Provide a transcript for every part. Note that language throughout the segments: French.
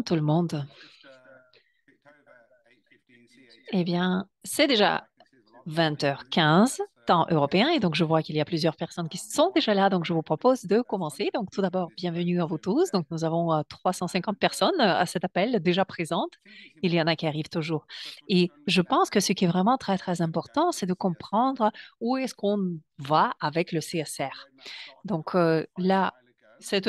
Tout le monde. Eh bien, c'est déjà 20h15 temps européen et donc je vois qu'il y a plusieurs personnes qui sont déjà là, donc je vous propose de commencer. Donc tout d'abord, bienvenue à vous tous. Donc nous avons 350 personnes à cet appel déjà présentes. Il y en a qui arrivent toujours. Et je pense que ce qui est vraiment très, très important, c'est de comprendre où est-ce qu'on va avec le CSR. Donc là, cette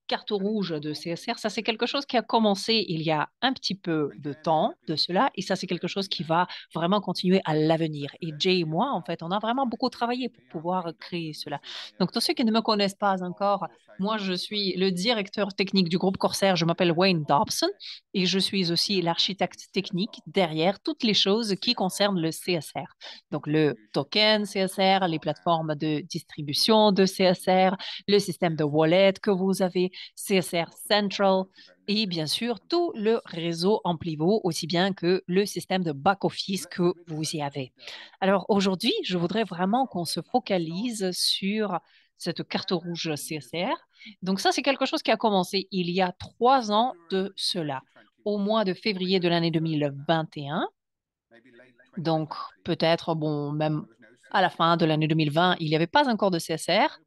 carte rouge de CSR, ça c'est quelque chose qui a commencé il y a un petit peu de temps de cela, et ça c'est quelque chose qui va vraiment continuer à l'avenir. Et Jay et moi, en fait, on a vraiment beaucoup travaillé pour pouvoir créer cela. Donc, tous ceux qui ne me connaissent pas encore, moi je suis le directeur technique du groupe Corsair, je m'appelle Wayne Dobson, et je suis aussi l'architecte technique derrière toutes les choses qui concernent le CSR. Donc, le token CSR, les plateformes de distribution de CSR, le système de wallet que vous avez, CSR Central et bien sûr tout le réseau Amplivo, aussi bien que le système de back-office que vous y avez. Alors aujourd'hui, je voudrais vraiment qu'on se focalise sur cette carte rouge CSR. Donc ça, c'est quelque chose qui a commencé il y a 3 ans de cela, au mois de février de l'année 2021. Donc, peut-être, bon, même à la fin de l'année 2020, il n'y avait pas encore de CSR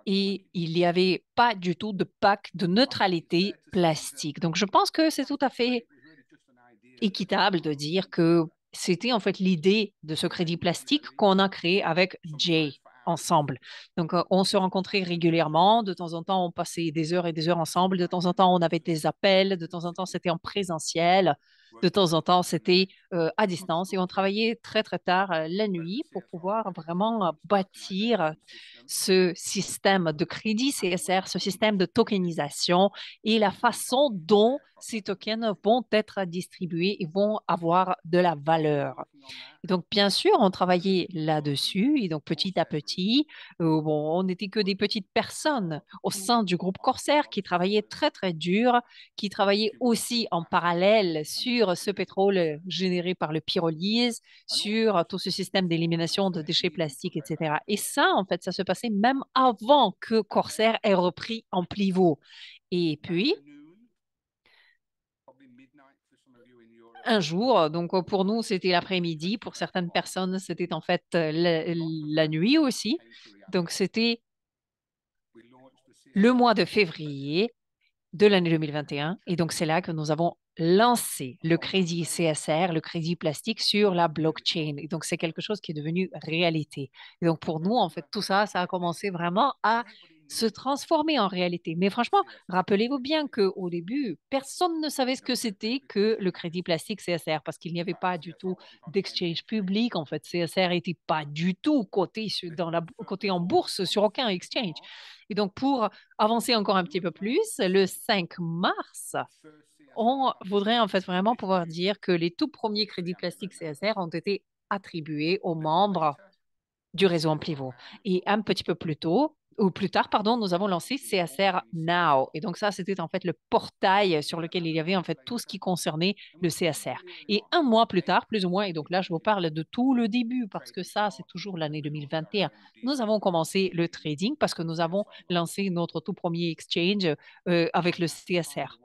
et il n'y avait pas du tout de pack de neutralité plastique. Donc, je pense que c'est tout à fait équitable de dire que c'était en fait l'idée de ce crédit plastique qu'on a créé avec Jay ensemble. Donc, on se rencontrait régulièrement. De temps en temps, on passait des heures et des heures ensemble. De temps en temps, on avait des appels. De temps en temps, c'était en présentiel. De temps en temps, c'était à distance et on travaillait très, très tard la nuit pour pouvoir vraiment bâtir ce système de crédit CSR, ce système de tokenisation et la façon dont ces tokens vont être distribués et vont avoir de la valeur. Et donc, bien sûr, on travaillait là-dessus. Et donc, petit à petit, bon, on n'était que des petites personnes au sein du groupe Corsair qui travaillaient très, très dur, qui travaillaient aussi en parallèle sur ce pétrole généré par le pyrolyse, sur tout ce système d'élimination de déchets plastiques, etc. Et ça, en fait, ça se passait même avant que Corsair ait repris Amplivo. Et puis, un jour, donc pour nous, c'était l'après-midi. Pour certaines personnes, c'était en fait la nuit aussi. Donc, c'était le mois de février de l'année 2021. Et donc, c'est là que nous avons lancé le crédit CSR, le crédit plastique sur la blockchain. Et donc, c'est quelque chose qui est devenu réalité. Et donc, pour nous, en fait, tout ça, ça a commencé vraiment à se transformer en réalité. Mais franchement, rappelez-vous bien qu'au début, personne ne savait ce que c'était que le crédit plastique CSR parce qu'il n'y avait pas du tout d'exchange public. En fait, CSR n'était pas du tout coté, coté en bourse sur aucun exchange. Et donc, pour avancer encore un petit peu plus, le 5 mars, on voudrait en fait vraiment pouvoir dire que les tout premiers crédits plastiques CSR ont été attribués aux membres du réseau Amplivo. Et un petit peu plus tôt, ou plus tard, pardon, nous avons lancé CSR Now. Et donc ça, c'était en fait le portail sur lequel il y avait en fait tout ce qui concernait le CSR. Et un mois plus tard, plus ou moins, et donc là, je vous parle de tout le début, parce que ça, c'est toujours l'année 2021, nous avons commencé le trading parce que nous avons lancé notre tout premier exchange avec le CSR.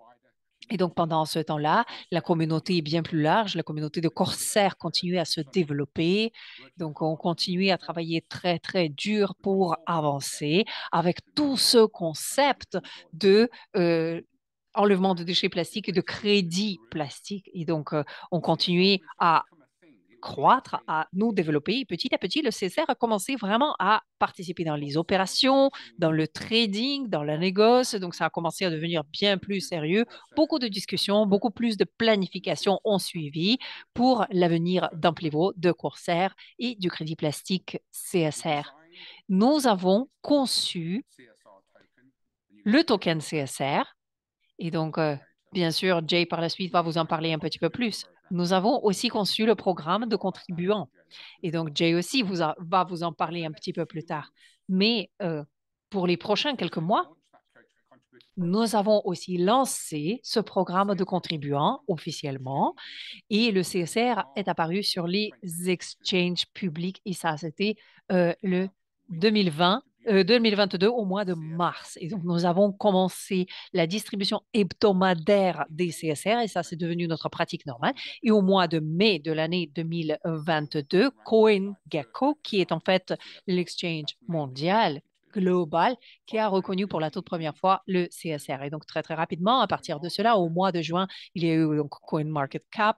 Et donc, pendant ce temps-là, la communauté est bien plus large. La communauté de Corsair continuait à se développer. Donc, on continuait à travailler très, très dur pour avancer avec tout ce concept de enlèvement de déchets plastiques et de crédit plastique. Et donc, on continuait à croître, à nous développer. Et petit à petit, le CSR a commencé vraiment à participer dans les opérations, dans le trading, dans la négoce. Donc, ça a commencé à devenir bien plus sérieux. Beaucoup de discussions, beaucoup plus de planification ont suivi pour l'avenir d'Amplivo, de Corsair et du crédit plastique CSR. Nous avons conçu le token CSR et donc, bien sûr, Jay par la suite va vous en parler un petit peu plus. Nous avons aussi conçu le programme de contribuants. Et donc, Jay aussi va vous en parler un petit peu plus tard. Mais pour les prochains quelques mois, nous avons aussi lancé ce programme de contribuants officiellement et le CSR est apparu sur les exchanges publics et ça, c'était le 2020 2022 au mois de mars. Et donc, nous avons commencé la distribution hebdomadaire des CSR et ça, c'est devenu notre pratique normale. Et au mois de mai de l'année 2022, CoinGecko, qui est en fait l'exchange mondial global, qui a reconnu pour la toute première fois le CSR. Et donc, très, très rapidement, à partir de cela, au mois de juin, il y a eu donc CoinMarketCap,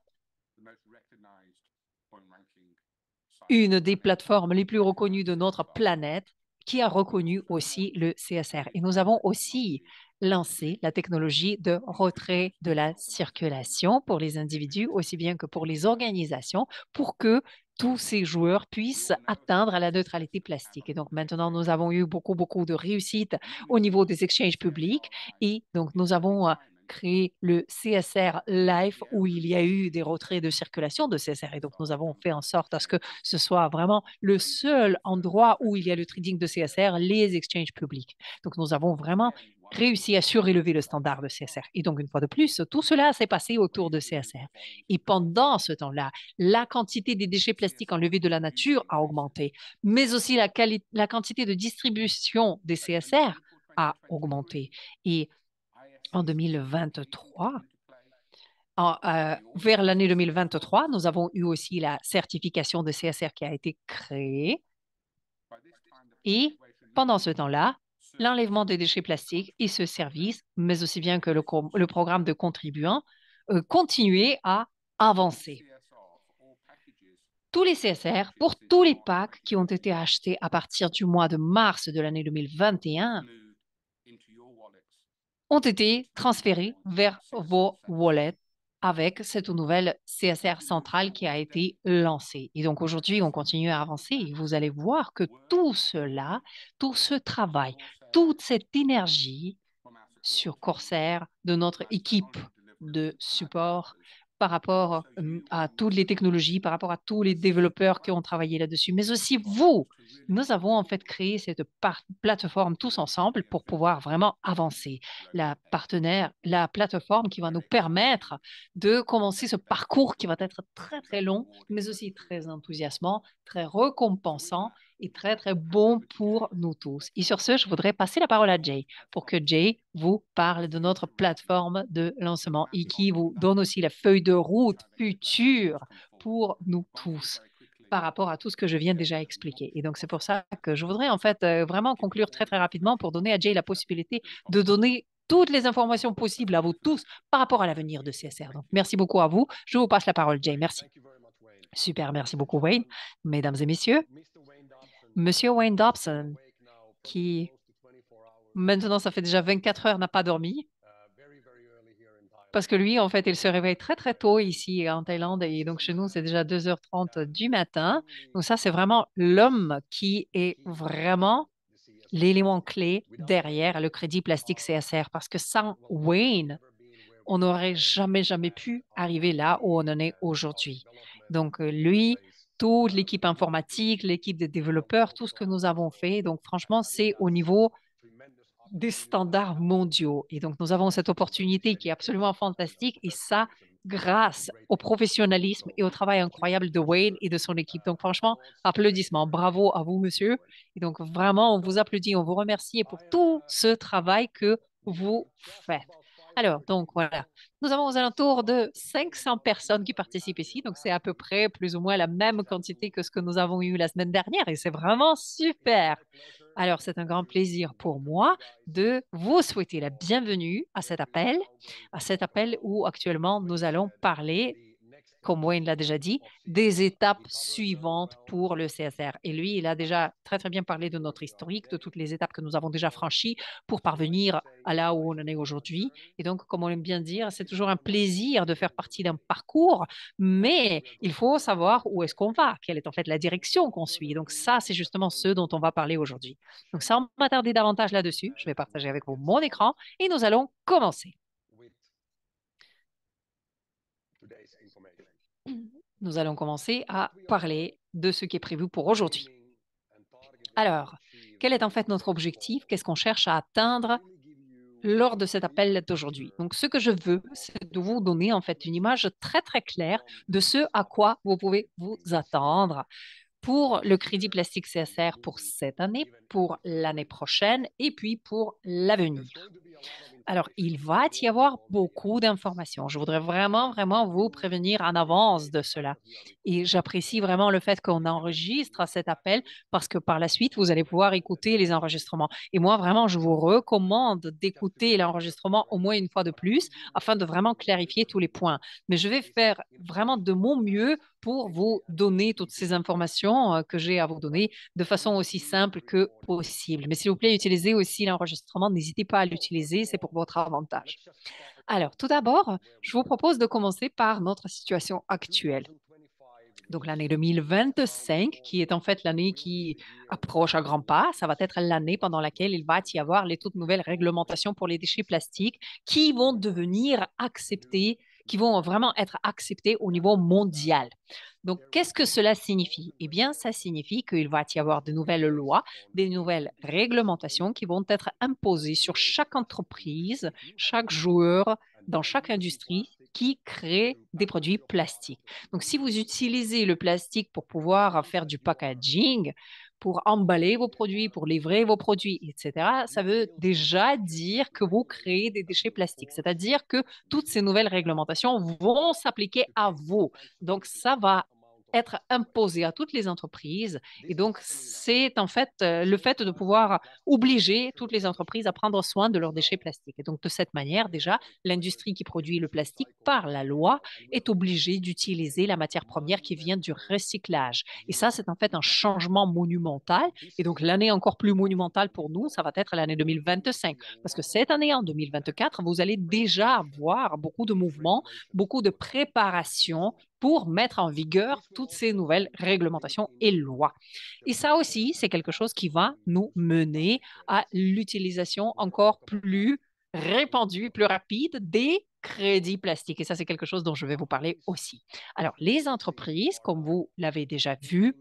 une des plateformes les plus reconnues de notre planète, qui a reconnu aussi le CSR. Et nous avons aussi lancé la technologie de retrait de la circulation pour les individus, aussi bien que pour les organisations, pour que tous ces joueurs puissent atteindre la neutralité plastique. Et donc maintenant, nous avons eu beaucoup, beaucoup de réussite au niveau des exchanges publics. Et donc, nous avons créé le CSR Life où il y a eu des retraits de circulation de CSR. Et donc, nous avons fait en sorte à ce que ce soit vraiment le seul endroit où il y a le trading de CSR, les exchanges publics. Donc, nous avons vraiment réussi à surélever le standard de CSR. Et donc, une fois de plus, tout cela s'est passé autour de CSR. Et pendant ce temps-là, la quantité des déchets plastiques enlevés de la nature a augmenté, mais aussi la quantité de distribution des CSR a augmenté. Et en 2023, vers l'année 2023, nous avons eu aussi la certification de CSR qui a été créée. Et pendant ce temps-là, l'enlèvement des déchets plastiques et ce service, mais aussi bien que le programme de contribuants, continuaient à avancer. Tous les CSR, pour tous les packs qui ont été achetés à partir du mois de mars de l'année 2021, ont été transférés vers vos wallets avec cette nouvelle CSR centrale qui a été lancée. Et donc aujourd'hui, on continue à avancer et vous allez voir que tout cela, tout ce travail, toute cette énergie sur Corsair de notre équipe de support par rapport à toutes les technologies, par rapport à tous les développeurs qui ont travaillé là-dessus, mais aussi vous. Nous avons en fait créé cette plateforme tous ensemble pour pouvoir vraiment avancer. La partenaire, la plateforme qui va nous permettre de commencer ce parcours qui va être très, très long, mais aussi très enthousiasmant, très récompensant et très, très bon pour nous tous. Et sur ce, je voudrais passer la parole à Jay pour que Jay vous parle de notre plateforme de lancement et qui vous donne aussi la feuille de route future pour nous tous par rapport à tout ce que je viens déjà expliquer. Et donc, c'est pour ça que je voudrais en fait vraiment conclure très, très rapidement pour donner à Jay la possibilité de donner toutes les informations possibles à vous tous par rapport à l'avenir de CSR. Donc, merci beaucoup à vous. Je vous passe la parole, Jay. Merci. Super, merci beaucoup, Wayne. Mesdames et messieurs, Monsieur Wayne Dobson, qui maintenant, ça fait déjà 24 heures, n'a pas dormi. Parce que lui, en fait, il se réveille très, très tôt ici en Thaïlande. Et donc, chez nous, c'est déjà 2h30 du matin. Donc, ça, c'est vraiment l'homme qui est vraiment l'élément clé derrière le crédit plastique CSR. Parce que sans Wayne, on n'aurait jamais, jamais pu arriver là où on en est aujourd'hui. Donc, lui, toute l'équipe informatique, l'équipe de développeurs, tout ce que nous avons fait. Donc, franchement, c'est au niveau des standards mondiaux. Et donc, nous avons cette opportunité qui est absolument fantastique et ça, grâce au professionnalisme et au travail incroyable de Wayne et de son équipe. Donc, franchement, applaudissements. Bravo à vous, monsieur. Et donc, vraiment, on vous applaudit, on vous remercie pour tout ce travail que vous faites. Alors, donc voilà, nous avons aux alentours de 500 personnes qui participent ici, donc c'est à peu près plus ou moins la même quantité que ce que nous avons eu la semaine dernière et c'est vraiment super. Alors, c'est un grand plaisir pour moi de vous souhaiter la bienvenue à cet appel où actuellement nous allons parler, comme Wayne l'a déjà dit, des étapes suivantes pour le CSR. Et lui, il a déjà très, très bien parlé de notre historique, de toutes les étapes que nous avons déjà franchies pour parvenir à là où on en est aujourd'hui. Et donc, comme on aime bien dire, c'est toujours un plaisir de faire partie d'un parcours, mais il faut savoir où est-ce qu'on va, quelle est en fait la direction qu'on suit. Donc, ça, c'est justement ce dont on va parler aujourd'hui. Donc, sans m'attarder davantage là-dessus, je vais partager avec vous mon écran et nous allons commencer. Nous allons commencer à parler de ce qui est prévu pour aujourd'hui. Alors, quel est en fait notre objectif? Qu'est-ce qu'on cherche à atteindre lors de cet appel d'aujourd'hui? Donc, ce que je veux, c'est de vous donner en fait une image très, très claire de ce à quoi vous pouvez vous attendre pour le crédit plastique CSR pour cette année, pour l'année prochaine et puis pour l'avenir. Alors, il va y avoir beaucoup d'informations. Je voudrais vraiment, vraiment vous prévenir en avance de cela. Et j'apprécie vraiment le fait qu'on enregistre cet appel parce que par la suite, vous allez pouvoir écouter les enregistrements. Et moi, vraiment, je vous recommande d'écouter l'enregistrement au moins une fois de plus afin de vraiment clarifier tous les points. Mais je vais faire vraiment de mon mieux pour vous donner toutes ces informations que j'ai à vous donner de façon aussi simple que possible. Mais s'il vous plaît, utilisez aussi l'enregistrement. N'hésitez pas à l'utiliser, c'est pour votre avantage. Alors, tout d'abord, je vous propose de commencer par notre situation actuelle. Donc, l'année 2025, qui est en fait l'année qui approche à grands pas, ça va être l'année pendant laquelle il va y avoir les toutes nouvelles réglementations pour les déchets plastiques qui vont devenir acceptées, qui vont vraiment être acceptées au niveau mondial. Donc, qu'est-ce que cela signifie? Eh bien, ça signifie qu'il va y avoir de nouvelles lois, des nouvelles réglementations qui vont être imposées sur chaque entreprise, chaque joueur dans chaque industrie qui crée des produits plastiques. Donc, si vous utilisez le plastique pour pouvoir faire du packaging, pour emballer vos produits, pour livrer vos produits, etc., ça veut déjà dire que vous créez des déchets plastiques. C'est-à-dire que toutes ces nouvelles réglementations vont s'appliquer à vous. Donc, ça va être imposé à toutes les entreprises. Et donc, c'est en fait le fait de pouvoir obliger toutes les entreprises à prendre soin de leurs déchets plastiques. Et donc, de cette manière, déjà, l'industrie qui produit le plastique, par la loi, est obligée d'utiliser la matière première qui vient du recyclage. Et ça, c'est en fait un changement monumental. Et donc, l'année encore plus monumentale pour nous, ça va être l'année 2025. Parce que cette année, en 2024, vous allez déjà avoir beaucoup de mouvements, beaucoup de préparation pour mettre en vigueur toutes ces nouvelles réglementations et lois. Et ça aussi, c'est quelque chose qui va nous mener à l'utilisation encore plus répandue, plus rapide des crédits plastiques. Et ça, c'est quelque chose dont je vais vous parler aussi. Alors, les entreprises, comme vous l'avez déjà vu,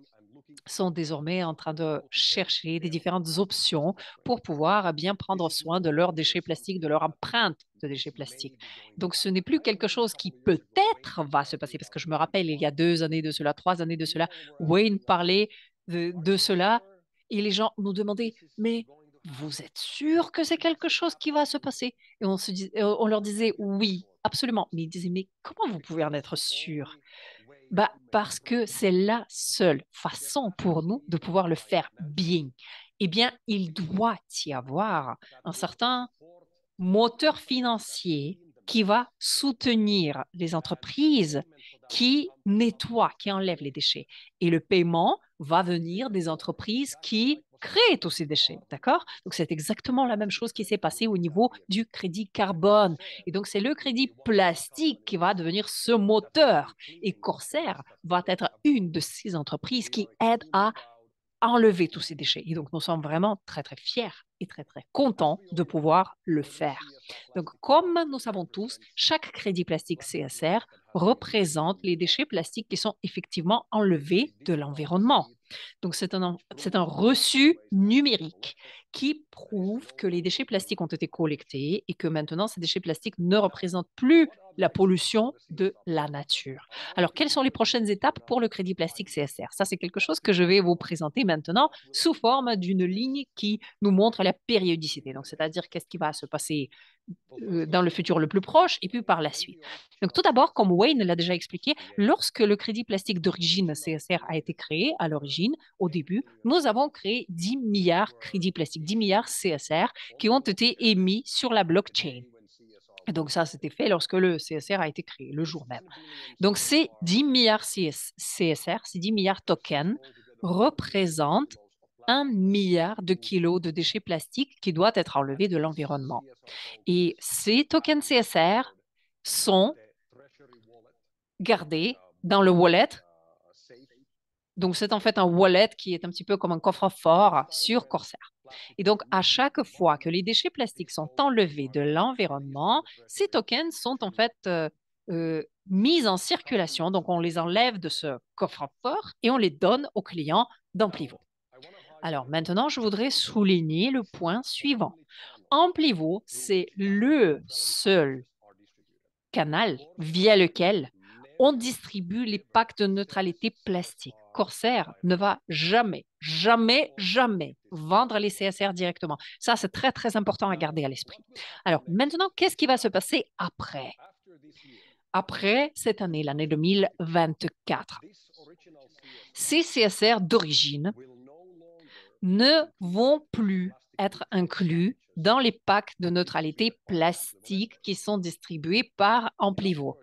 sont désormais en train de chercher des différentes options pour pouvoir bien prendre soin de leurs déchets plastiques, de leur empreinte de déchets plastiques. Donc, ce n'est plus quelque chose qui peut-être va se passer, parce que je me rappelle, il y a 2 années de cela, 3 années de cela, Wayne parlait de cela et les gens nous demandaient, mais vous êtes sûr que c'est quelque chose qui va se passer? Et on leur disait oui, absolument. Mais ils disaient, mais comment vous pouvez en être sûr? Bah, parce que c'est la seule façon pour nous de pouvoir le faire bien. Eh bien, il doit y avoir un certain moteur financier qui va soutenir les entreprises qui nettoient, qui enlèvent les déchets. Et le paiement va venir des entreprises qui créent tous ces déchets, d'accord? Donc, c'est exactement la même chose qui s'est passé au niveau du crédit carbone. Et donc, c'est le crédit plastique qui va devenir ce moteur. Et Corsair va être une de ces entreprises qui aide à enlever tous ces déchets. Et donc, nous sommes vraiment très, très fiers et très, très contents de pouvoir le faire. Donc, comme nous savons tous, chaque crédit plastique CSR représente les déchets plastiques qui sont effectivement enlevés de l'environnement. Donc, c'est un reçu numérique qui prouve que les déchets plastiques ont été collectés et que maintenant, ces déchets plastiques ne représentent plus la pollution de la nature. Alors, quelles sont les prochaines étapes pour le crédit plastique CSR? Ça, c'est quelque chose que je vais vous présenter maintenant sous forme d'une ligne qui nous montre la périodicité. Donc, c'est-à-dire qu'est-ce qui va se passer dans le futur le plus proche et puis par la suite. Donc, tout d'abord, comme Wayne l'a déjà expliqué, lorsque le crédit plastique d'origine CSR a été créé à l'origine, au début, nous avons créé 10 milliards crédits plastiques, 10 milliards CSR qui ont été émis sur la blockchain. Et donc, ça, c'était fait lorsque le CSR a été créé, le jour même. Donc, ces 10 milliards CSR, ces 10 milliards tokens, représentent 1 milliard de kilos de déchets plastiques qui doivent être enlevés de l'environnement. Et ces tokens CSR sont gardés dans le wallet. Donc, c'est en fait un wallet qui est un petit peu comme un coffre-fort sur Corsair. Et donc, à chaque fois que les déchets plastiques sont enlevés de l'environnement, ces tokens sont en fait mis en circulation. Donc, on les enlève de ce coffre-fort et on les donne aux clients d'Amplivo. Alors maintenant, je voudrais souligner le point suivant. Amplivo, c'est le seul canal via lequel on distribue les packs de neutralité plastique. Corsair ne va jamais, jamais, jamais vendre les CSR directement. Ça, c'est très, très important à garder à l'esprit. Alors, maintenant, qu'est-ce qui va se passer après? Après cette année, l'année 2024, ces CSR d'origine ne vont plus être inclus dans les packs de neutralité plastique qui sont distribués par Amplivo.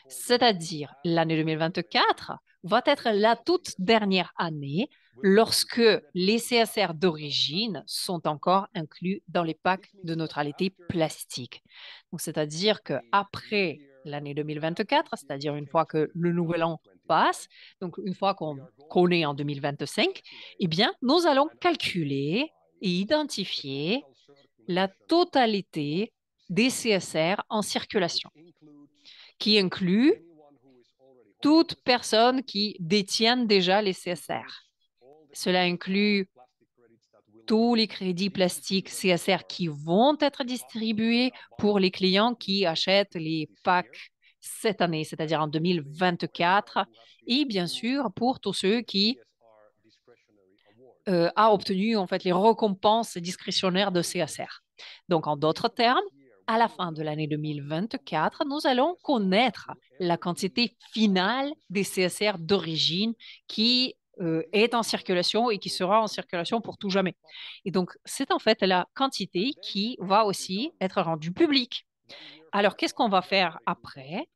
C'est-à-dire, l'année 2024 va être la toute dernière année lorsque les CSR d'origine sont encore inclus dans les packs de neutralité plastique. Donc, c'est-à-dire qu'après l'année 2024, c'est-à-dire une fois que le nouvel an passe, donc une fois qu'on est en 2025, eh bien, nous allons calculer et identifier la totalité des CSR en circulation, qui inclut toute personne qui détienne déjà les CSR. Cela inclut tous les crédits plastiques CSR qui vont être distribués pour les clients qui achètent les packs cette année, c'est-à-dire en 2024, et bien sûr pour tous ceux qui a obtenu en fait les récompenses discrétionnaires de CSR. Donc, en d'autres termes, à la fin de l'année 2024, nous allons connaître la quantité finale des CSR d'origine qui est en circulation et qui sera en circulation pour tout jamais. Et donc, c'est en fait la quantité qui va aussi être rendue publique. Alors, qu'est-ce qu'on va faire après?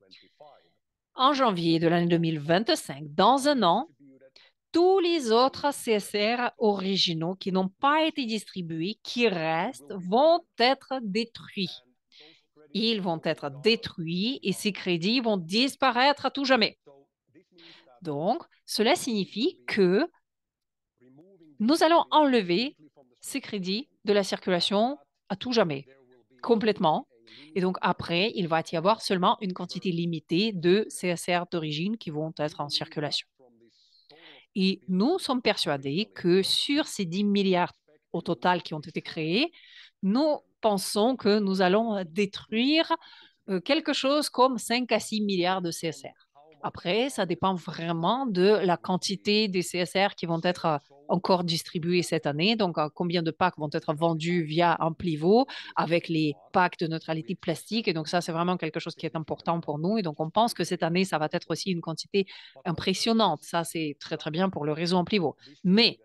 En janvier de l'année 2025, dans un an, tous les autres CSR originaux qui n'ont pas été distribués, qui restent, vont être détruits. Ils vont être détruits et ces crédits vont disparaître à tout jamais. Donc, cela signifie que nous allons enlever ces crédits de la circulation à tout jamais, complètement. Et donc, après, il va y avoir seulement une quantité limitée de CSR d'origine qui vont être en circulation. Et nous sommes persuadés que sur ces 10 milliards au total qui ont été créés, nous pensons que nous allons détruire quelque chose comme 5 à 6 milliards de CSR. Après, ça dépend vraiment de la quantité des CSR qui vont être encore distribués cette année. Donc, combien de packs vont être vendus via Amplivo avec les packs de neutralité plastique. Et donc, ça, c'est vraiment quelque chose qui est important pour nous. Et donc, on pense que cette année, ça va être aussi une quantité impressionnante. Ça, c'est très, très bien pour le réseau Amplivo. Mais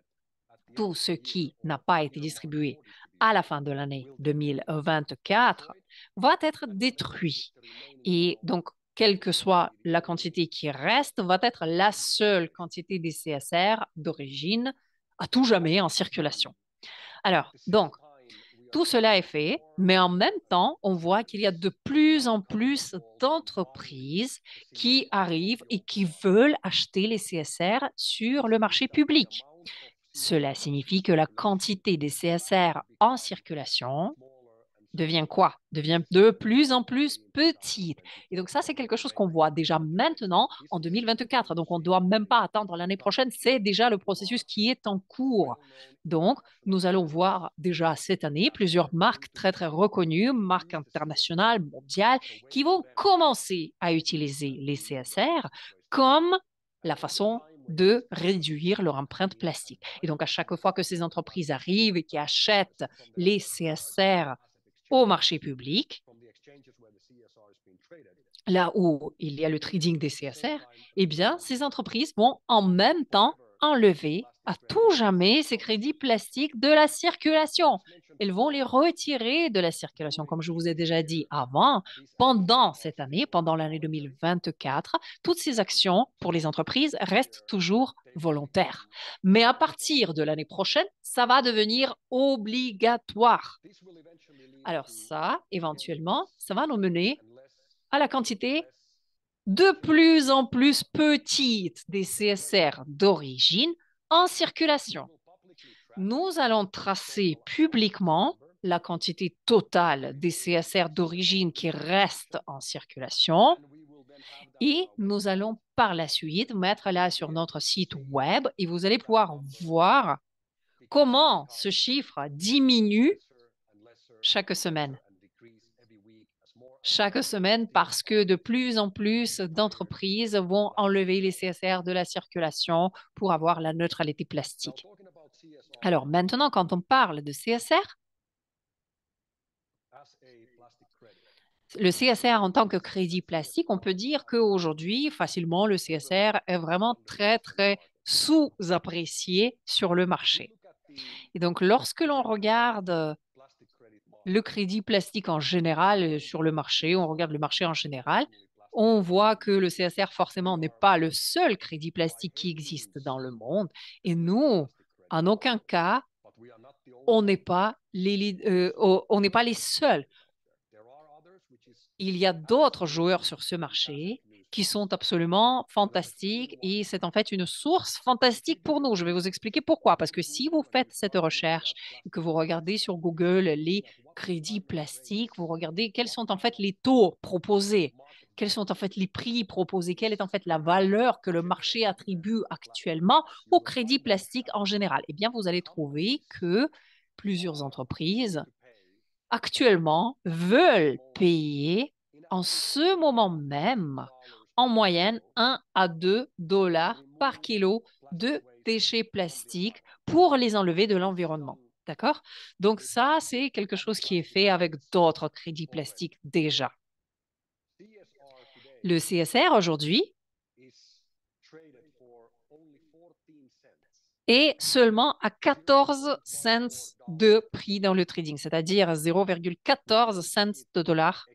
tout ce qui n'a pas été distribué à la fin de l'année 2024 va être détruit. Et donc, quelle que soit la quantité qui reste, va être la seule quantité des CSR d'origine à tout jamais en circulation. Alors, donc, tout cela est fait, mais en même temps, on voit qu'il y a de plus en plus d'entreprises qui arrivent et qui veulent acheter les CSR sur le marché public. Cela signifie que la quantité des CSR en circulation devient quoi? Devient de plus en plus petite. Et donc ça, c'est quelque chose qu'on voit déjà maintenant en 2024. Donc on ne doit même pas attendre l'année prochaine. C'est déjà le processus qui est en cours. Donc nous allons voir déjà cette année plusieurs marques très, très reconnues, marques internationales, mondiales, qui vont commencer à utiliser les CSR comme la façon de réduire leur empreinte plastique. Et donc, à chaque fois que ces entreprises arrivent et qui achètent les CSR au marché public, là où il y a le trading des CSR, eh bien, ces entreprises vont en même temps enlever à tout jamais ces crédits plastiques de la circulation. Elles vont les retirer de la circulation. Comme je vous ai déjà dit avant, pendant cette année, pendant l'année 2024, toutes ces actions pour les entreprises restent toujours volontaires. Mais à partir de l'année prochaine, ça va devenir obligatoire. Alors ça, éventuellement, ça va nous mener à la quantité de plus en plus petite des CSR d'origine en circulation. Nous allons tracer publiquement la quantité totale des CSR d'origine qui restent en circulation et nous allons par la suite mettre là sur notre site web et vous allez pouvoir voir comment ce chiffre diminue chaque semaine. chaque semaine parce que de plus en plus d'entreprises vont enlever les CSR de la circulation pour avoir la neutralité plastique. Alors maintenant, quand on parle de CSR, le CSR en tant que crédit plastique, on peut dire qu'aujourd'hui, facilement, le CSR est vraiment très, très sous-apprécié sur le marché. Et donc, lorsque l'on regarde le crédit plastique en général sur le marché, on regarde le marché en général, on voit que le CSR forcément n'est pas le seul crédit plastique qui existe dans le monde. Et nous, en aucun cas, on n'est pas les seuls. Il y a d'autres joueurs sur ce marché qui sont absolument fantastiques et c'est en fait une source fantastique pour nous. Je vais vous expliquer pourquoi. Parce que si vous faites cette recherche et que vous regardez sur Google les crédits plastiques, vous regardez quels sont en fait les taux proposés, quels sont en fait les prix proposés, quelle est en fait la valeur que le marché attribue actuellement au crédit plastique en général. Eh bien, vous allez trouver que plusieurs entreprises actuellement veulent payer en ce moment même en moyenne 1 à 2 $ par kilo de déchets plastiques pour les enlever de l'environnement. D'accord? Donc ça, c'est quelque chose qui est fait avec d'autres crédits plastiques déjà. Le CSR aujourd'hui est seulement à 14 cents de prix dans le trading, c'est-à-dire 0,14 cents de dollars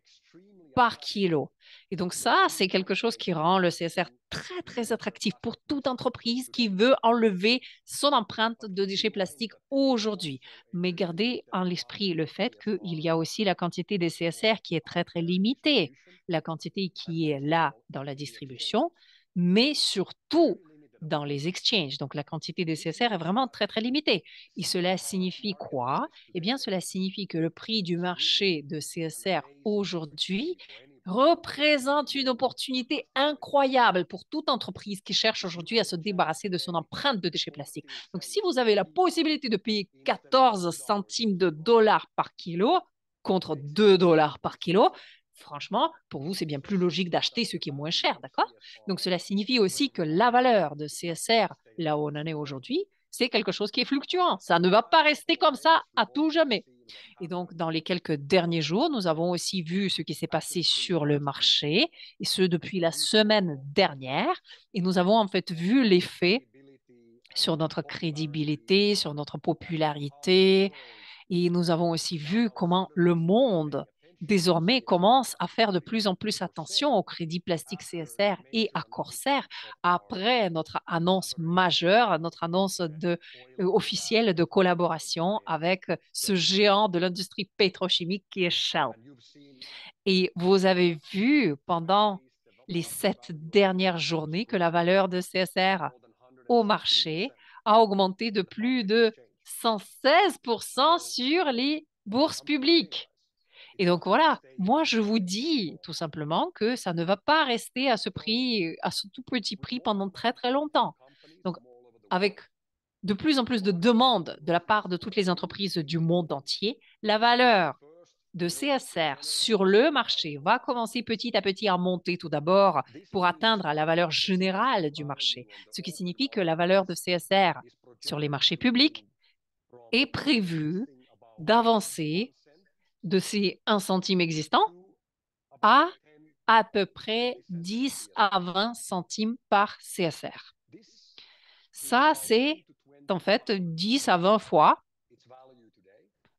par kilo. Et donc ça, c'est quelque chose qui rend le CSR très, très attractif pour toute entreprise qui veut enlever son empreinte de déchets plastiques aujourd'hui. Mais gardez en l'esprit le fait qu'il y a aussi la quantité des CSR qui est très, très limitée, la quantité qui est là dans la distribution, mais surtout dans les exchanges. Donc, la quantité des CSR est vraiment très, très limitée. Et cela signifie quoi? Eh bien, cela signifie que le prix du marché de CSR aujourd'hui représente une opportunité incroyable pour toute entreprise qui cherche aujourd'hui à se débarrasser de son empreinte de déchets plastiques. Donc, si vous avez la possibilité de payer 14 centimes de dollars par kilo contre 2 $ par kilo, franchement, pour vous, c'est bien plus logique d'acheter ce qui est moins cher, d'accord? Donc, cela signifie aussi que la valeur de CSR, là où on en est aujourd'hui, c'est quelque chose qui est fluctuant. Ça ne va pas rester comme ça à tout jamais. Et donc, dans les quelques derniers jours, nous avons aussi vu ce qui s'est passé sur le marché, et ce depuis la semaine dernière. Et nous avons en fait vu l'effet sur notre crédibilité, sur notre popularité, et nous avons aussi vu comment le monde désormais commence à faire de plus en plus attention au crédit plastique CSR et à Corsair après notre annonce majeure, notre annonce officielle de collaboration avec ce géant de l'industrie pétrochimique qui est Shell. Et vous avez vu pendant les 7 dernières journées que la valeur de CSR au marché a augmenté de plus de 116% sur les bourses publiques. Et donc voilà, moi je vous dis tout simplement que ça ne va pas rester à ce prix, à ce tout petit prix pendant très très longtemps. Donc avec de plus en plus de demandes de la part de toutes les entreprises du monde entier, la valeur de CSR sur le marché va commencer petit à petit à monter tout d'abord pour atteindre la valeur générale du marché, ce qui signifie que la valeur de CSR sur les marchés publics est prévue d'avancer de ces 1 centime existants à peu près 10 à 20 centimes par CSR. Ça, c'est en fait 10 à 20 fois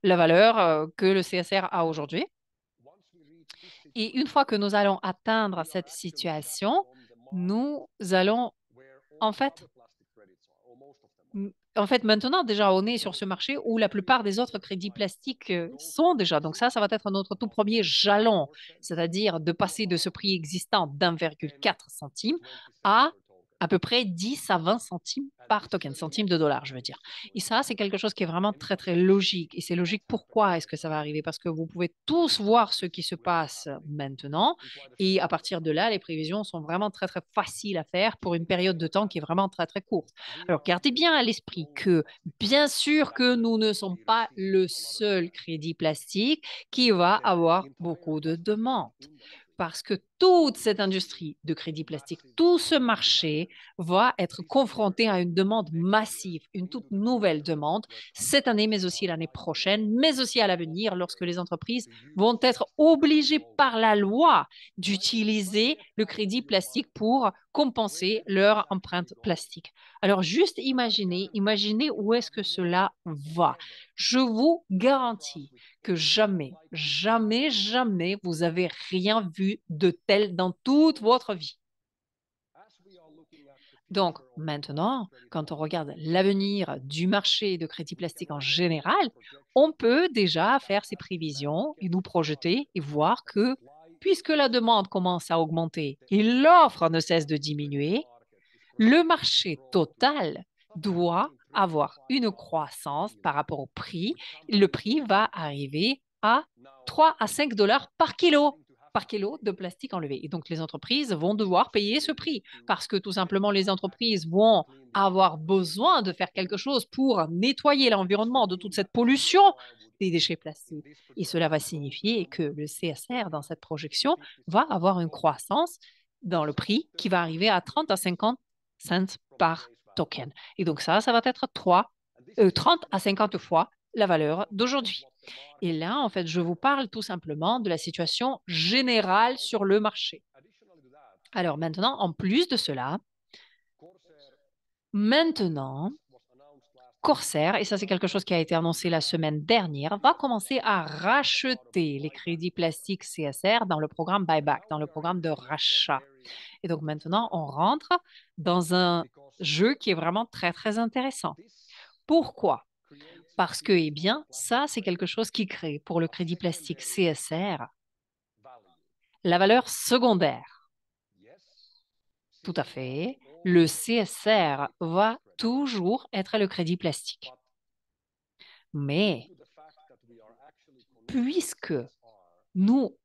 la valeur que le CSR a aujourd'hui. Et une fois que nous allons atteindre cette situation, nous allons, en fait, maintenant, déjà, on est sur ce marché où la plupart des autres crédits plastiques sont déjà. Donc ça va être notre tout premier jalon, c'est-à-dire de passer de ce prix existant d'1,4 centime à à peu près 10 à 20 centimes par token, centimes de dollars, je veux dire. Et ça, c'est quelque chose qui est vraiment très, très logique. Et c'est logique pourquoi est-ce que ça va arriver? Parce que vous pouvez tous voir ce qui se passe maintenant. Et à partir de là, les prévisions sont vraiment très, très faciles à faire pour une période de temps qui est vraiment très, très courte. Alors, gardez bien à l'esprit que, bien sûr que nous ne sommes pas le seul crédit plastique qui va avoir beaucoup de demandes parce que toute cette industrie de crédit plastique, tout ce marché va être confronté à une demande massive, une toute nouvelle demande cette année, mais aussi l'année prochaine, mais aussi à l'avenir, lorsque les entreprises vont être obligées par la loi d'utiliser le crédit plastique pour compenser leur empreinte plastique. Alors, juste imaginez, imaginez où est-ce que cela va. Je vous garantis que jamais, jamais, jamais vous avez rien vu de tel dans toute votre vie. Donc maintenant, quand on regarde l'avenir du marché de crédit plastique en général, on peut déjà faire ses prévisions et nous projeter et voir que puisque la demande commence à augmenter et l'offre ne cesse de diminuer, le marché total doit avoir une croissance par rapport au prix. Le prix va arriver à 3 à 5 dollars par kilo de plastique enlevé. Et donc, les entreprises vont devoir payer ce prix parce que tout simplement, les entreprises vont avoir besoin de faire quelque chose pour nettoyer l'environnement de toute cette pollution des déchets plastiques. Et cela va signifier que le CSR, dans cette projection, va avoir une croissance dans le prix qui va arriver à 30 à 50 cents par token. Et donc ça va être 30 à 50 fois la valeur d'aujourd'hui. Et là, en fait, je vous parle tout simplement de la situation générale sur le marché. Alors maintenant, en plus de cela, maintenant, Corsair, et ça c'est quelque chose qui a été annoncé la semaine dernière, va commencer à racheter les crédits plastiques CSR dans le programme buyback, dans le programme de rachat. Et donc maintenant, on rentre dans un jeu qui est vraiment très, très intéressant. Pourquoi? Parce que, eh bien, ça, c'est quelque chose qui crée pour le crédit plastique CSR la valeur secondaire. Tout à fait. Le CSR va toujours être le crédit plastique. Mais puisque nous,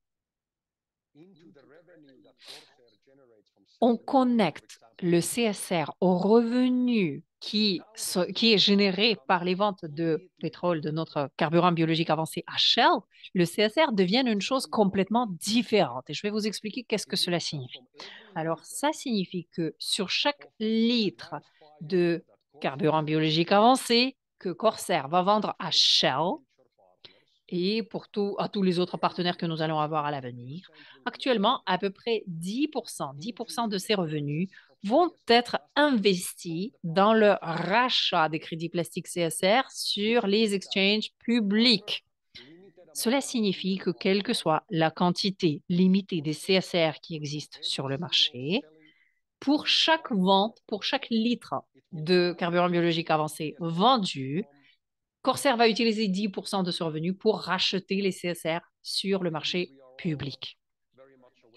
on connecte le CSR au revenu qui est généré par les ventes de pétrole de notre carburant biologique avancé à Shell, le CSR devient une chose complètement différente. Et je vais vous expliquer qu'est-ce que cela signifie. Alors, ça signifie que sur chaque litre de carburant biologique avancé que Corsair va vendre à Shell, et pour à tous les autres partenaires que nous allons avoir à l'avenir. Actuellement, à peu près 10% de ces revenus vont être investis dans le rachat des crédits plastiques CSR sur les exchanges publics. Cela signifie que quelle que soit la quantité limitée des CSR qui existent sur le marché, pour chaque vente, pour chaque litre de carburant biologique avancé vendu, Corsair va utiliser 10% de ce revenu pour racheter les CSR sur le marché public.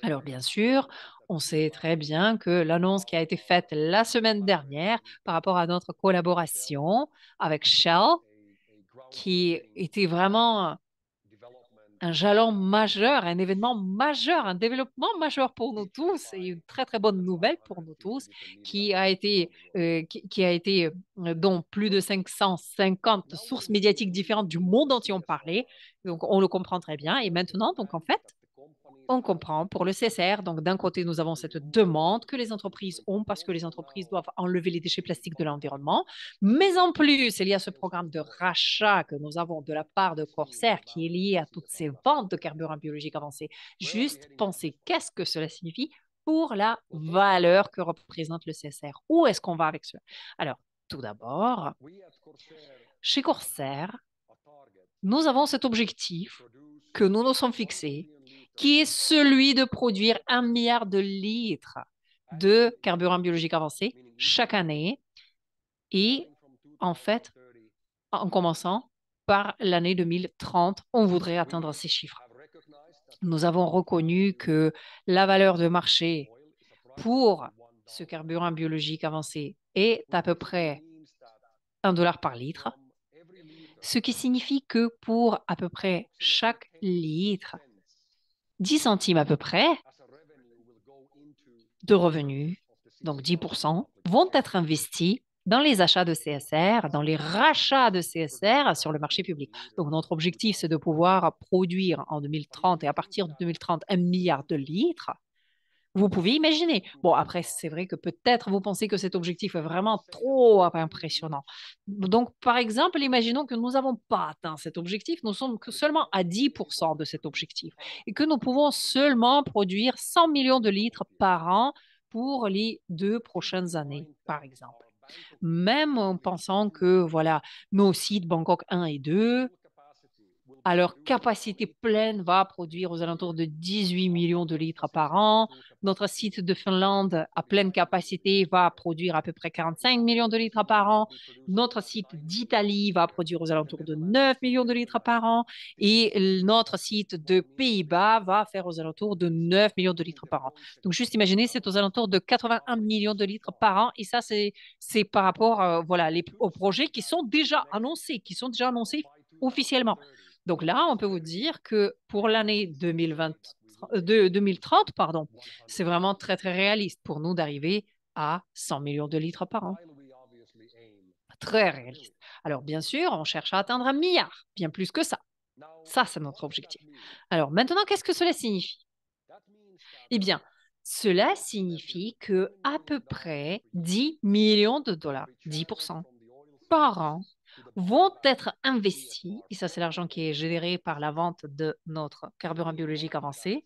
Alors, bien sûr, on sait très bien que l'annonce qui a été faite la semaine dernière par rapport à notre collaboration avec Shell, qui était vraiment un jalon majeur, un événement majeur, un développement majeur pour nous tous et une très très bonne nouvelle pour nous tous qui a été dont plus de 550 sources médiatiques différentes du monde entier ont parlé. Donc on le comprend très bien. Et maintenant, donc en fait, on comprend pour le CSR. Donc, d'un côté, nous avons cette demande que les entreprises ont parce que les entreprises doivent enlever les déchets plastiques de l'environnement. Mais en plus, il y a ce programme de rachat que nous avons de la part de Corsair qui est lié à toutes ces ventes de carburants biologiques avancés. Juste pensez, qu'est-ce que cela signifie pour la valeur que représente le CSR? Où est-ce qu'on va avec cela? Alors, tout d'abord, chez Corsair, nous avons cet objectif que nous nous sommes fixés, qui est celui de produire 1 milliard de litres de carburant biologique avancé chaque année. Et en fait, en commençant par l'année 2030, on voudrait atteindre ces chiffres. Nous avons reconnu que la valeur de marché pour ce carburant biologique avancé est à peu près 1 dollar par litre, ce qui signifie que pour à peu près chaque litre, 10 centimes à peu près de revenus, donc 10%, vont être investis dans les achats de CSR, dans les rachats de CSR sur le marché public. Donc, notre objectif, c'est de pouvoir produire en 2030 et à partir de 2030 1 milliard de litres. Vous pouvez imaginer. Bon, après, c'est vrai que peut-être vous pensez que cet objectif est vraiment trop impressionnant. Donc, par exemple, imaginons que nous n'avons pas atteint cet objectif, nous sommes que seulement à 10% de cet objectif et que nous pouvons seulement produire 100 millions de litres par an pour les 2 prochaines années, par exemple. Même en pensant que, voilà, nos sites Bangkok 1 et 2 à leur capacité pleine, va produire aux alentours de 18 millions de litres par an. Notre site de Finlande, à pleine capacité, va produire à peu près 45 millions de litres par an. Notre site d'Italie va produire aux alentours de 9 millions de litres par an. Et notre site de Pays-Bas va faire aux alentours de 9 millions de litres par an. Donc, juste imaginez, c'est aux alentours de 81 millions de litres par an. Et ça, c'est par rapport voilà, aux projets qui sont déjà annoncés officiellement. Donc là, on peut vous dire que pour l'année 2030, pardon, c'est vraiment très, très réaliste pour nous d'arriver à 100 millions de litres par an. Très réaliste. Alors, bien sûr, on cherche à atteindre 1 milliard, bien plus que ça. Ça, c'est notre objectif. Alors, maintenant, qu'est-ce que cela signifie? Eh bien, cela signifie que à peu près 10 millions de dollars, 10% par an, vont être investis, et ça c'est l'argent qui est généré par la vente de notre carburant biologique avancé,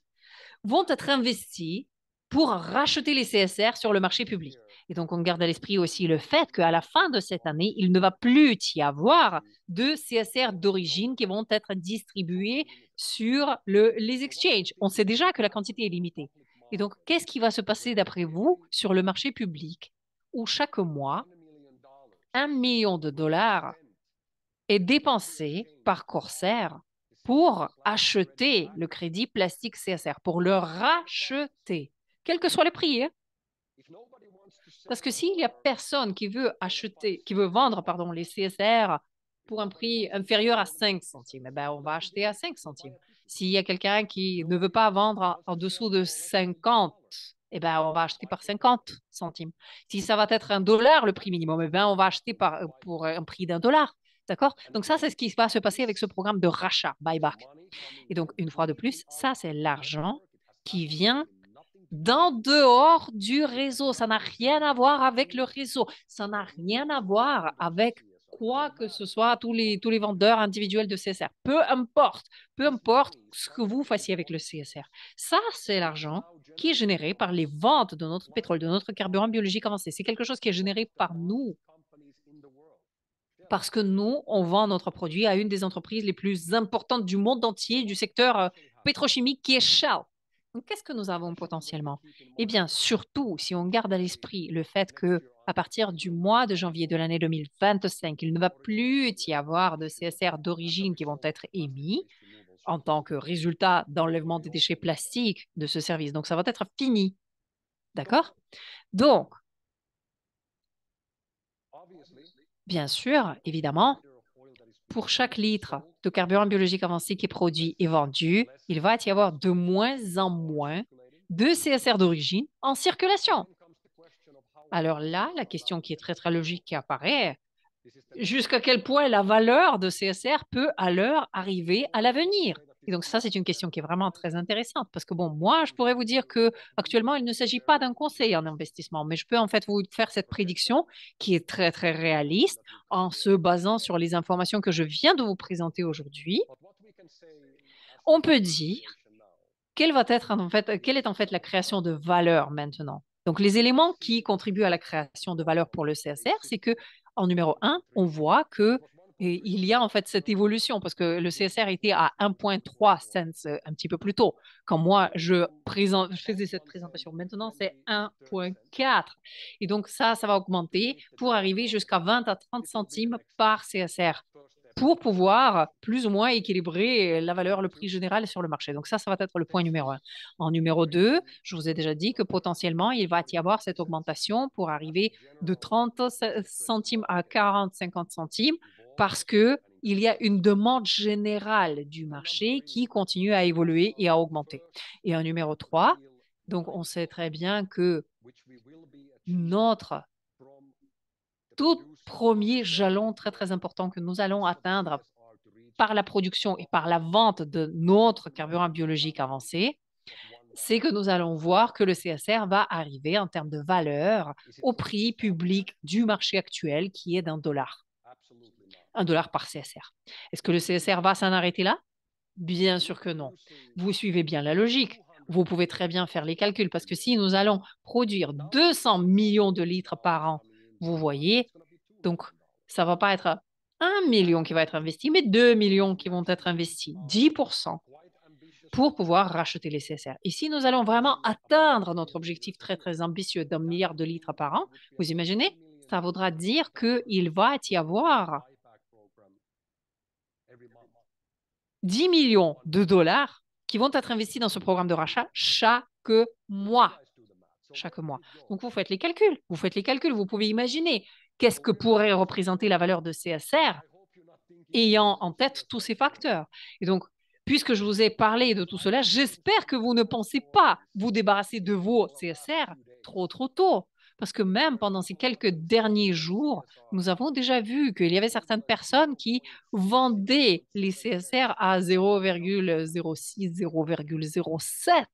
vont être investis pour racheter les CSR sur le marché public. Et donc, on garde à l'esprit aussi le fait qu'à la fin de cette année, il ne va plus y avoir de CSR d'origine qui vont être distribués sur les exchanges. On sait déjà que la quantité est limitée. Et donc, qu'est-ce qui va se passer d'après vous sur le marché public où chaque mois, 1 million de dollars est dépensé par Corsair pour acheter le crédit plastique CSR, pour le racheter, quel que soit le prix, hein. Parce que s'il n'y a personne qui veut acheter, qui veut vendre, pardon, les CSR pour un prix inférieur à 5 centimes, eh ben, on va acheter à 5 centimes. S'il y a quelqu'un qui ne veut pas vendre en dessous de 50, eh ben, on va acheter par 50 centimes. Si ça va être 1 dollar le prix minimum, eh ben, on va acheter pour un prix d'1 dollar. D'accord? Donc ça, c'est ce qui va se passer avec ce programme de rachat, buyback. Et donc, une fois de plus, ça, c'est l'argent qui vient d'en dehors du réseau. Ça n'a rien à voir avec le réseau. Ça n'a rien à voir avec quoi que ce soit, tous les vendeurs individuels de CSR. Peu importe ce que vous fassiez avec le CSR. Ça, c'est l'argent qui est généré par les ventes de notre pétrole, de notre carburant biologique avancé. C'est quelque chose qui est généré par nous parce que nous, on vend notre produit à une des entreprises les plus importantes du monde entier, du secteur pétrochimique, qui est Shell. Donc, qu'est-ce que nous avons potentiellement? Eh bien, surtout si on garde à l'esprit le fait que à partir du mois de janvier de l'année 2025, il ne va plus y avoir de CSR d'origine qui vont être émis en tant que résultat d'enlèvement des déchets plastiques de ce service. Donc, ça va être fini. D'accord? Donc, bien sûr, évidemment, pour chaque litre de carburant biologique avancé qui est produit et vendu, il va y avoir de moins en moins de CSR d'origine en circulation. Alors là, la question qui est très très logique qui apparaît, jusqu'à quel point la valeur de CSR peut alors arriver à l'avenir? Et donc ça, c'est une question qui est vraiment très intéressante parce que bon, moi, je pourrais vous dire que actuellement, il ne s'agit pas d'un conseil en investissement, mais je peux en fait vous faire cette prédiction qui est très très réaliste en se basant sur les informations que je viens de vous présenter aujourd'hui. On peut dire quelle est en fait la création de valeur maintenant. Donc les éléments qui contribuent à la création de valeur pour le CSR, c'est que en numéro un, on voit que il y a en fait cette évolution parce que le CSR était à 1,3 cents un petit peu plus tôt. Quand moi je faisais cette présentation, maintenant c'est 1,4. Et donc ça va augmenter pour arriver jusqu'à 20 à 30 centimes par CSR pour pouvoir plus ou moins équilibrer la valeur, le prix général sur le marché. Donc ça va être le point numéro un. En numéro 2, je vous ai déjà dit que potentiellement, il va y avoir cette augmentation pour arriver de 30 centimes à 40, 50 centimes parce que il y a une demande générale du marché qui continue à évoluer et à augmenter. Et en numéro 3, donc on sait très bien que notre tout premier jalon très, très important que nous allons atteindre par la production et par la vente de notre carburant biologique avancé, c'est que nous allons voir que le CSR va arriver en termes de valeur au prix public du marché actuel qui est d'1 $. 1 $ par CSR. Est-ce que le CSR va s'en arrêter là? Bien sûr que non. Vous suivez bien la logique. Vous pouvez très bien faire les calculs parce que si nous allons produire 200 millions de litres par an, vous voyez, donc ça ne va pas être 1 million qui va être investi, mais 2 millions qui vont être investis, 10% pour pouvoir racheter les CSR. Et si nous allons vraiment atteindre notre objectif très, très ambitieux d'1 milliard de litres par an, vous imaginez, ça voudra dire qu'il va y avoir 10 millions de dollars qui vont être investis dans ce programme de rachat chaque mois. Chaque mois. Donc, vous faites les calculs. Vous faites les calculs. Vous pouvez imaginer qu'est-ce que pourrait représenter la valeur de CSR ayant en tête tous ces facteurs. Et donc, puisque je vous ai parlé de tout cela, j'espère que vous ne pensez pas vous débarrasser de vos CSR trop, trop tôt. Parce que même pendant ces quelques derniers jours, nous avons déjà vu qu'il y avait certaines personnes qui vendaient les CSR à 0,06, 0,07.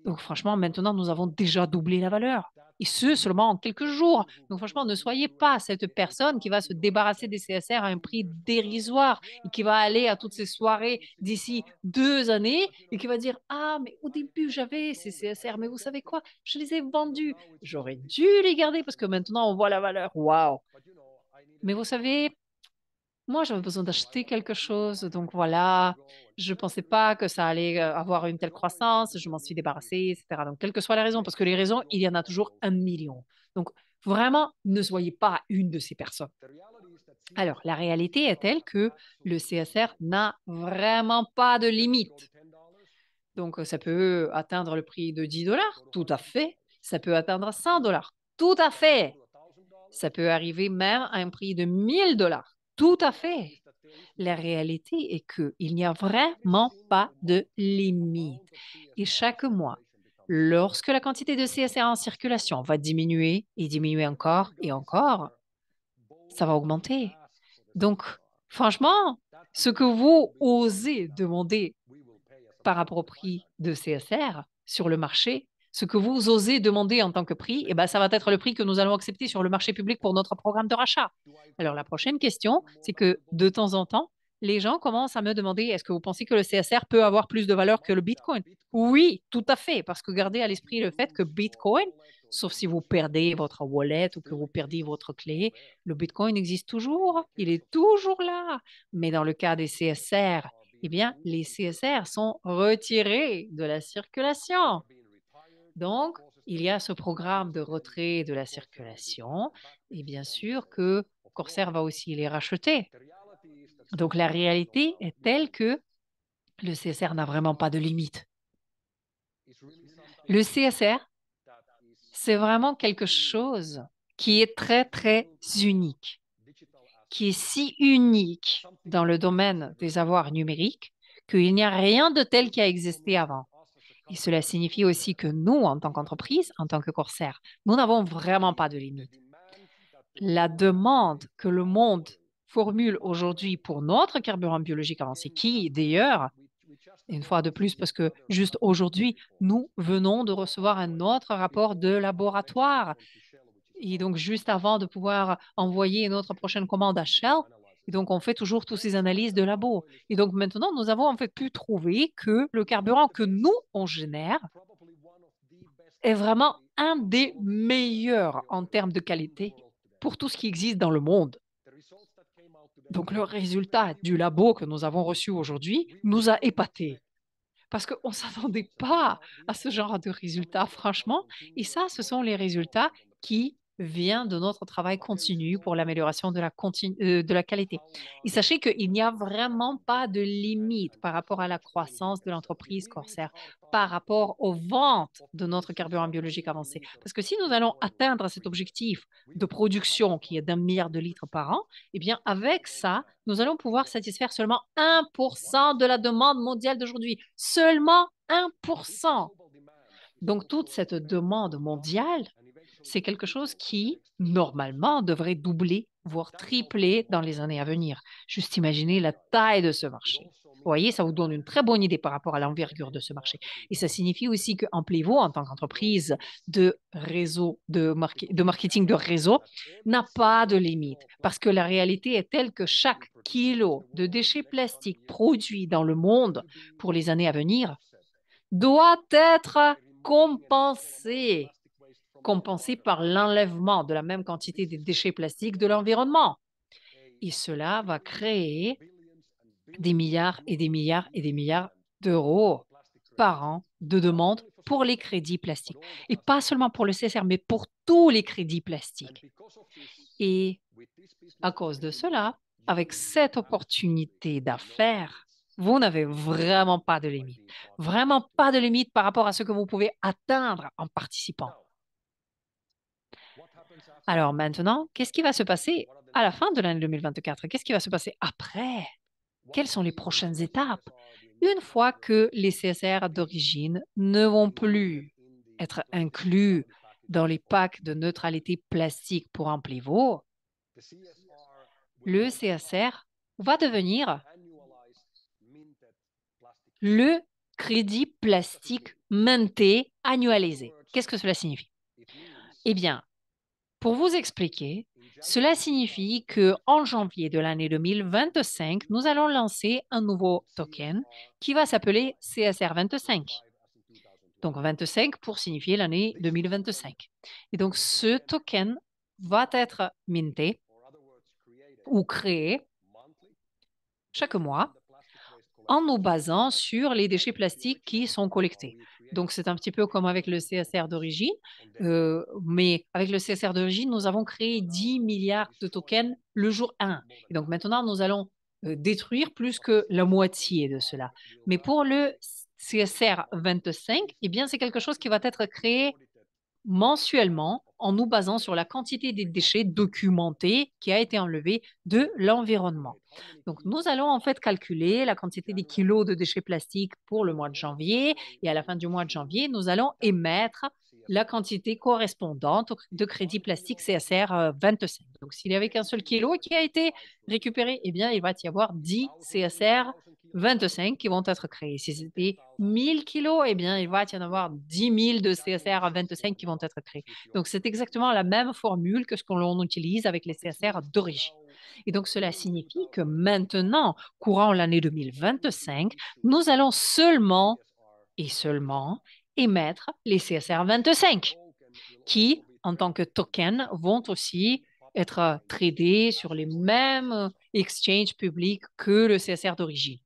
Donc franchement, maintenant, nous avons déjà doublé la valeur. Et ce, seulement en quelques jours. Donc franchement, ne soyez pas cette personne qui va se débarrasser des CSR à un prix dérisoire et qui va aller à toutes ces soirées d'ici 2 années et qui va dire, ah, mais au début, j'avais ces CSR, mais vous savez quoi? Je les ai vendus. J'aurais dû les garder parce que maintenant, on voit la valeur. Waouh! Mais vous savez, moi, j'avais besoin d'acheter quelque chose, donc voilà, je ne pensais pas que ça allait avoir une telle croissance, je m'en suis débarrassée, etc. Donc, quelle que soit la raison, parce que les raisons, il y en a toujours 1 million. Donc, vraiment, ne soyez pas une de ces personnes. Alors, la réalité est telle que le CSR n'a vraiment pas de limite. Donc, ça peut atteindre le prix de 10 dollars, tout à fait. Ça peut atteindre 100 dollars, tout à fait. Ça peut arriver même à un prix de 1000 dollars, tout à fait. La réalité est qu'il n'y a vraiment pas de limite. Et chaque mois, lorsque la quantité de CSR en circulation va diminuer et diminuer encore et encore, ça va augmenter. Donc, franchement, ce que vous osez demander par rapport au prix de CSR sur le marché, ce que vous osez demander en tant que prix, eh ben, ça va être le prix que nous allons accepter sur le marché public pour notre programme de rachat. Alors, la prochaine question, c'est que de temps en temps, les gens commencent à me demander, est-ce que vous pensez que le CSR peut avoir plus de valeur que le Bitcoin? Oui, tout à fait, parce que gardez à l'esprit le fait que Bitcoin, sauf si vous perdez votre wallet ou que vous perdez votre clé, le Bitcoin existe toujours, il est toujours là. Mais dans le cas des CSR, eh bien, les CSR sont retirés de la circulation. Donc, il y a ce programme de retrait de la circulation et bien sûr que Corsair va aussi les racheter. Donc, la réalité est telle que le CSR n'a vraiment pas de limite. Le CSR, c'est vraiment quelque chose qui est très, très unique, qui est si unique dans le domaine des avoirs numériques qu'il n'y a rien de tel qui a existé avant. Et cela signifie aussi que nous, en tant qu'entreprise, en tant que Corsair, nous n'avons vraiment pas de limite. La demande que le monde formule aujourd'hui pour notre carburant biologique avancé, qui d'ailleurs, une fois de plus, parce que juste aujourd'hui, nous venons de recevoir un autre rapport de laboratoire. Et donc, juste avant de pouvoir envoyer notre prochaine commande à Shell, et donc on fait toujours toutes ces analyses de labo. Et donc maintenant, nous avons en fait pu trouver que le carburant que nous, on génère, est vraiment un des meilleurs en termes de qualité pour tout ce qui existe dans le monde. Donc le résultat du labo que nous avons reçu aujourd'hui nous a épatés parce qu'on ne s'attendait pas à ce genre de résultats, franchement. Et ça, ce sont les résultats qui vient de notre travail continu pour l'amélioration de la qualité. Et sachez qu'il n'y a vraiment pas de limite par rapport à la croissance de l'entreprise Corsair, par rapport aux ventes de notre carburant biologique avancé. Parce que si nous allons atteindre cet objectif de production qui est d'1 milliard de litres par an, eh bien, avec ça, nous allons pouvoir satisfaire seulement 1% de la demande mondiale d'aujourd'hui. Seulement 1%. Donc, toute cette demande mondiale, c'est quelque chose qui, normalement, devrait doubler, voire tripler dans les années à venir. Juste imaginez la taille de ce marché. Vous voyez, ça vous donne une très bonne idée par rapport à l'envergure de ce marché. Et ça signifie aussi que Amplivo, en tant qu'entreprise de réseau, de marketing de réseau, n'a pas de limite. Parce que la réalité est telle que chaque kilo de déchets plastiques produits dans le monde pour les années à venir doit être compensé, compensé par l'enlèvement de la même quantité de déchets plastiques de l'environnement. Et cela va créer des milliards et des milliards et des milliards d'euros par an de demande pour les crédits plastiques. Et pas seulement pour le CSR, mais pour tous les crédits plastiques. Et à cause de cela, avec cette opportunité d'affaires, vous n'avez vraiment pas de limite. Vraiment pas de limite par rapport à ce que vous pouvez atteindre en participant. Alors maintenant, qu'est-ce qui va se passer à la fin de l'année 2024? Qu'est-ce qui va se passer après? Quelles sont les prochaines étapes? Une fois que les CSR d'origine ne vont plus être inclus dans les packs de neutralité plastique pour Amplivo, le CSR va devenir le crédit plastique minté annualisé. Qu'est-ce que cela signifie? Eh bien, pour vous expliquer, cela signifie que en janvier de l'année 2025, nous allons lancer un nouveau token qui va s'appeler CSR 25. Donc 25 pour signifier l'année 2025. Et donc ce token va être minté ou créé chaque mois en nous basant sur les déchets plastiques qui sont collectés. Donc, c'est un petit peu comme avec le CSR d'origine, mais avec le CSR d'origine, nous avons créé 10 milliards de tokens le jour 1. Et donc, maintenant, nous allons détruire plus que la moitié de cela. Mais pour le CSR 25, eh bien, c'est quelque chose qui va être créé mensuellement en nous basant sur la quantité des déchets documentés qui a été enlevée de l'environnement. Donc, nous allons en fait calculer la quantité des kilos de déchets plastiques pour le mois de janvier et à la fin du mois de janvier, nous allons émettre la quantité correspondante de crédit plastique CSR 25. Donc, s'il n'y avait qu'un seul kilo qui a été récupéré, eh bien, il va y avoir 10 CSR 25 qui vont être créés. Si c'était 1000 kilos, eh bien, il va y en avoir 10 000 de CSR 25 qui vont être créés. Donc, c'est exactement la même formule que ce que l'on utilise avec les CSR d'origine. Et donc, cela signifie que maintenant, courant l'année 2025, nous allons seulement et seulement émettre les CSR 25 qui, en tant que tokens, vont aussi être tradés sur les mêmes exchanges publics que le CSR d'origine.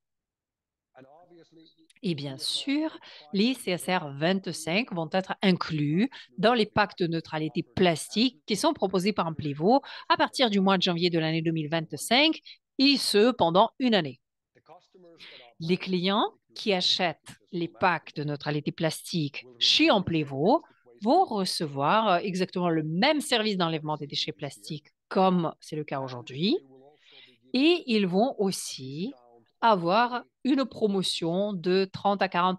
Et bien sûr, les CSR 25 vont être inclus dans les pactes de neutralité plastique qui sont proposés par Amplivo à partir du mois de janvier de l'année 2025, et ce pendant une année. Les clients qui achètent les packs de neutralité plastique chez Amplivo vont recevoir exactement le même service d'enlèvement des déchets plastiques comme c'est le cas aujourd'hui, et ils vont aussi avoir une promotion de 30 à 40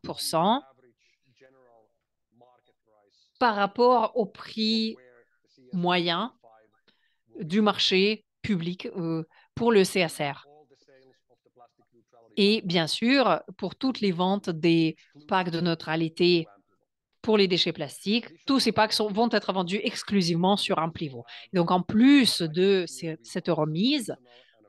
par rapport au prix moyen du marché public pour le CSR. Et bien sûr, pour toutes les ventes des packs de neutralité pour les déchets plastiques, tous ces packs vont être vendus exclusivement sur Amplivo. Donc, en plus de cette remise,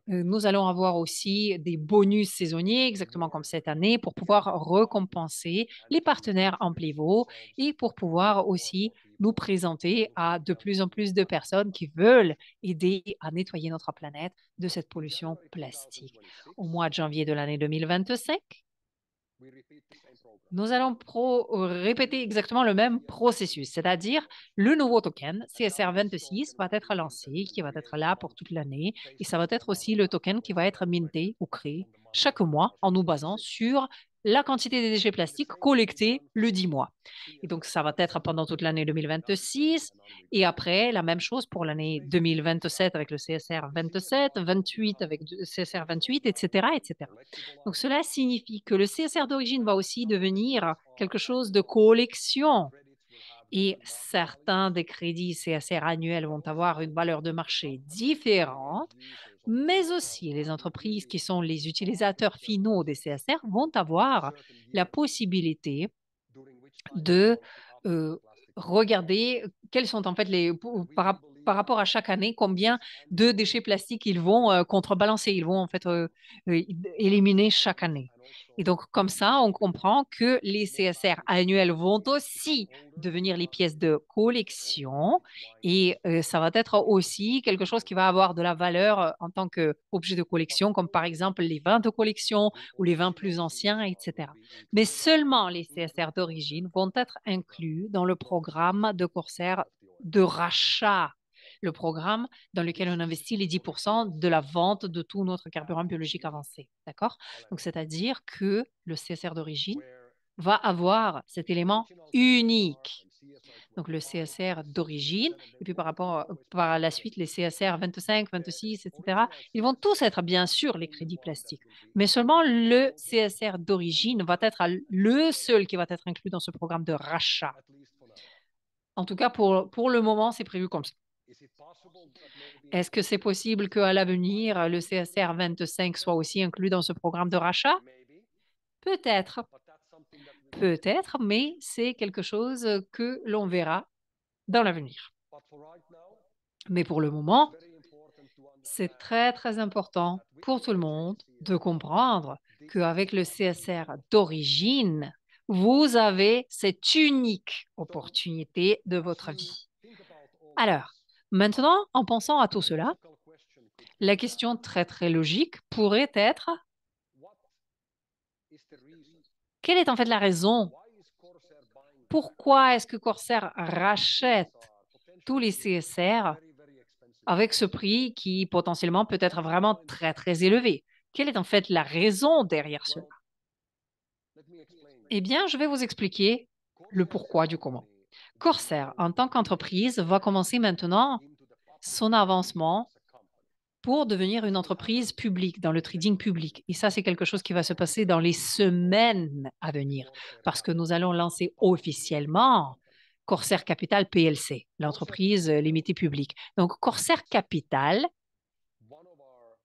nous allons avoir aussi des bonus saisonniers, exactement comme cette année, pour pouvoir récompenser les partenaires Amplivo et pour pouvoir aussi nous présenter à de plus en plus de personnes qui veulent aider à nettoyer notre planète de cette pollution plastique. Au mois de janvier de l'année 2025, Nous allons répéter exactement le même processus, c'est-à-dire le nouveau token CSR26 va être lancé, qui va être là pour toute l'année, et ça va être aussi le token qui va être minté ou créé chaque mois en nous basant sur la quantité des déchets plastiques collectés le 10 mois. Et donc, ça va être pendant toute l'année 2026, et après, la même chose pour l'année 2027 avec le CSR 27, 28 avec le CSR 28, etc., etc. Donc, cela signifie que le CSR d'origine va aussi devenir quelque chose de collection. Et certains des crédits CSR annuels vont avoir une valeur de marché différente, mais aussi les entreprises qui sont les utilisateurs finaux des CSR vont avoir la possibilité de euh, regarder quels sont en fait par rapport à chaque année, combien de déchets plastiques ils vont contrebalancer, ils vont en fait euh, éliminer chaque année. Et donc, comme ça, on comprend que les CSR annuels vont aussi devenir les pièces de collection et ça va être aussi quelque chose qui va avoir de la valeur en tant qu'objet de collection, comme par exemple les vins de collection ou les vins plus anciens, etc. Mais seulement les CSR d'origine vont être inclus dans le programme de Corsair de rachat, le programme dans lequel on investit les 10% de la vente de tout notre carburant biologique avancé. D'accord? Donc, c'est-à-dire que le CSR d'origine va avoir cet élément unique. Donc, le CSR d'origine, et puis par la suite, les CSR 25, 26, etc., ils vont tous être bien sûr les crédits plastiques. Mais seulement le CSR d'origine va être le seul qui va être inclus dans ce programme de rachat. En tout cas, pour le moment, c'est prévu comme ça. Est-ce que c'est possible qu'à l'avenir, le CSR 25 soit aussi inclus dans ce programme de rachat? Peut-être, peut-être, mais c'est quelque chose que l'on verra dans l'avenir. Mais pour le moment, c'est très, très important pour tout le monde de comprendre qu'avec le CSR d'origine, vous avez cette unique opportunité de votre vie. Alors, maintenant, en pensant à tout cela, la question très, très logique pourrait être, quelle est en fait la raison? Pourquoi est-ce que Corsair rachète tous les CSR avec ce prix qui potentiellement peut être vraiment très, très élevé? Quelle est en fait la raison derrière cela? Eh bien, je vais vous expliquer le pourquoi du comment. Corsair, en tant qu'entreprise, va commencer maintenant son avancement pour devenir une entreprise publique, dans le trading public. Et ça, c'est quelque chose qui va se passer dans les semaines à venir, parce que nous allons lancer officiellement Corsair Capital PLC, l'entreprise limitée publique. Donc, Corsair Capital,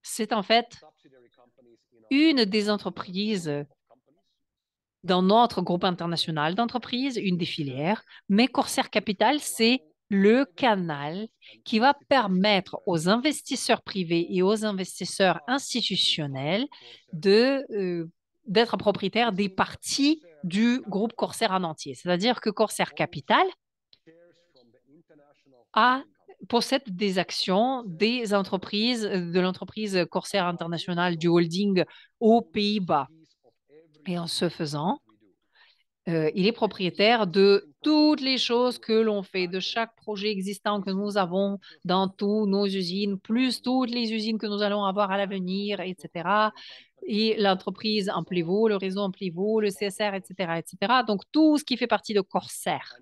c'est en fait une des entreprises dans notre groupe international d'entreprises, une des filières, mais Corsair Capital, c'est le canal qui va permettre aux investisseurs privés et aux investisseurs institutionnels d'être propriétaires des parties du groupe Corsair en entier. C'est-à-dire que Corsair Capital a, possède des actions des entreprises, de l'entreprise Corsair International du holding aux Pays-Bas. Et en ce faisant, il est propriétaire de toutes les choses que l'on fait, de chaque projet existant que nous avons dans toutes nos usines, plus toutes les usines que nous allons avoir à l'avenir, etc. Et l'entreprise Amplivo, le réseau Amplivo, le CSR, etc., etc. Donc, tout ce qui fait partie de Corsair.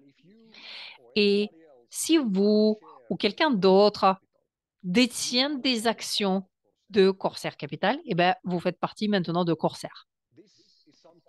Et si vous ou quelqu'un d'autre détient des actions de Corsair Capital, eh ben, vous faites partie maintenant de Corsair.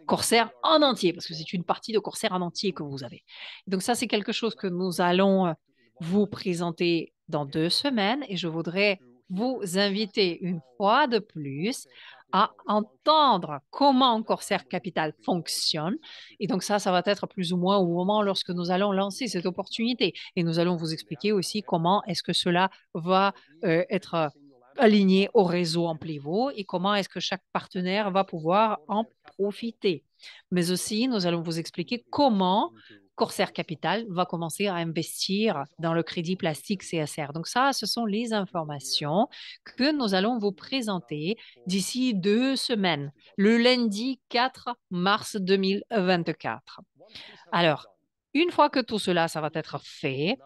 Corsair en entier, parce que c'est une partie de Corsair en entier que vous avez. Donc ça, c'est quelque chose que nous allons vous présenter dans 2 semaines et je voudrais vous inviter une fois de plus à entendre comment Corsair Capital fonctionne. Et donc ça va être plus ou moins au moment lorsque nous allons lancer cette opportunité. Et nous allons vous expliquer aussi comment est-ce que cela va être aligné au réseau Amplivo et comment est-ce que chaque partenaire va pouvoir en profiter. Mais aussi, nous allons vous expliquer comment Corsair Capital va commencer à investir dans le crédit plastique CSR. Donc ça, ce sont les informations que nous allons vous présenter d'ici 2 semaines, le lundi 4 mars 2024. Alors, une fois que tout cela, ça va être fait,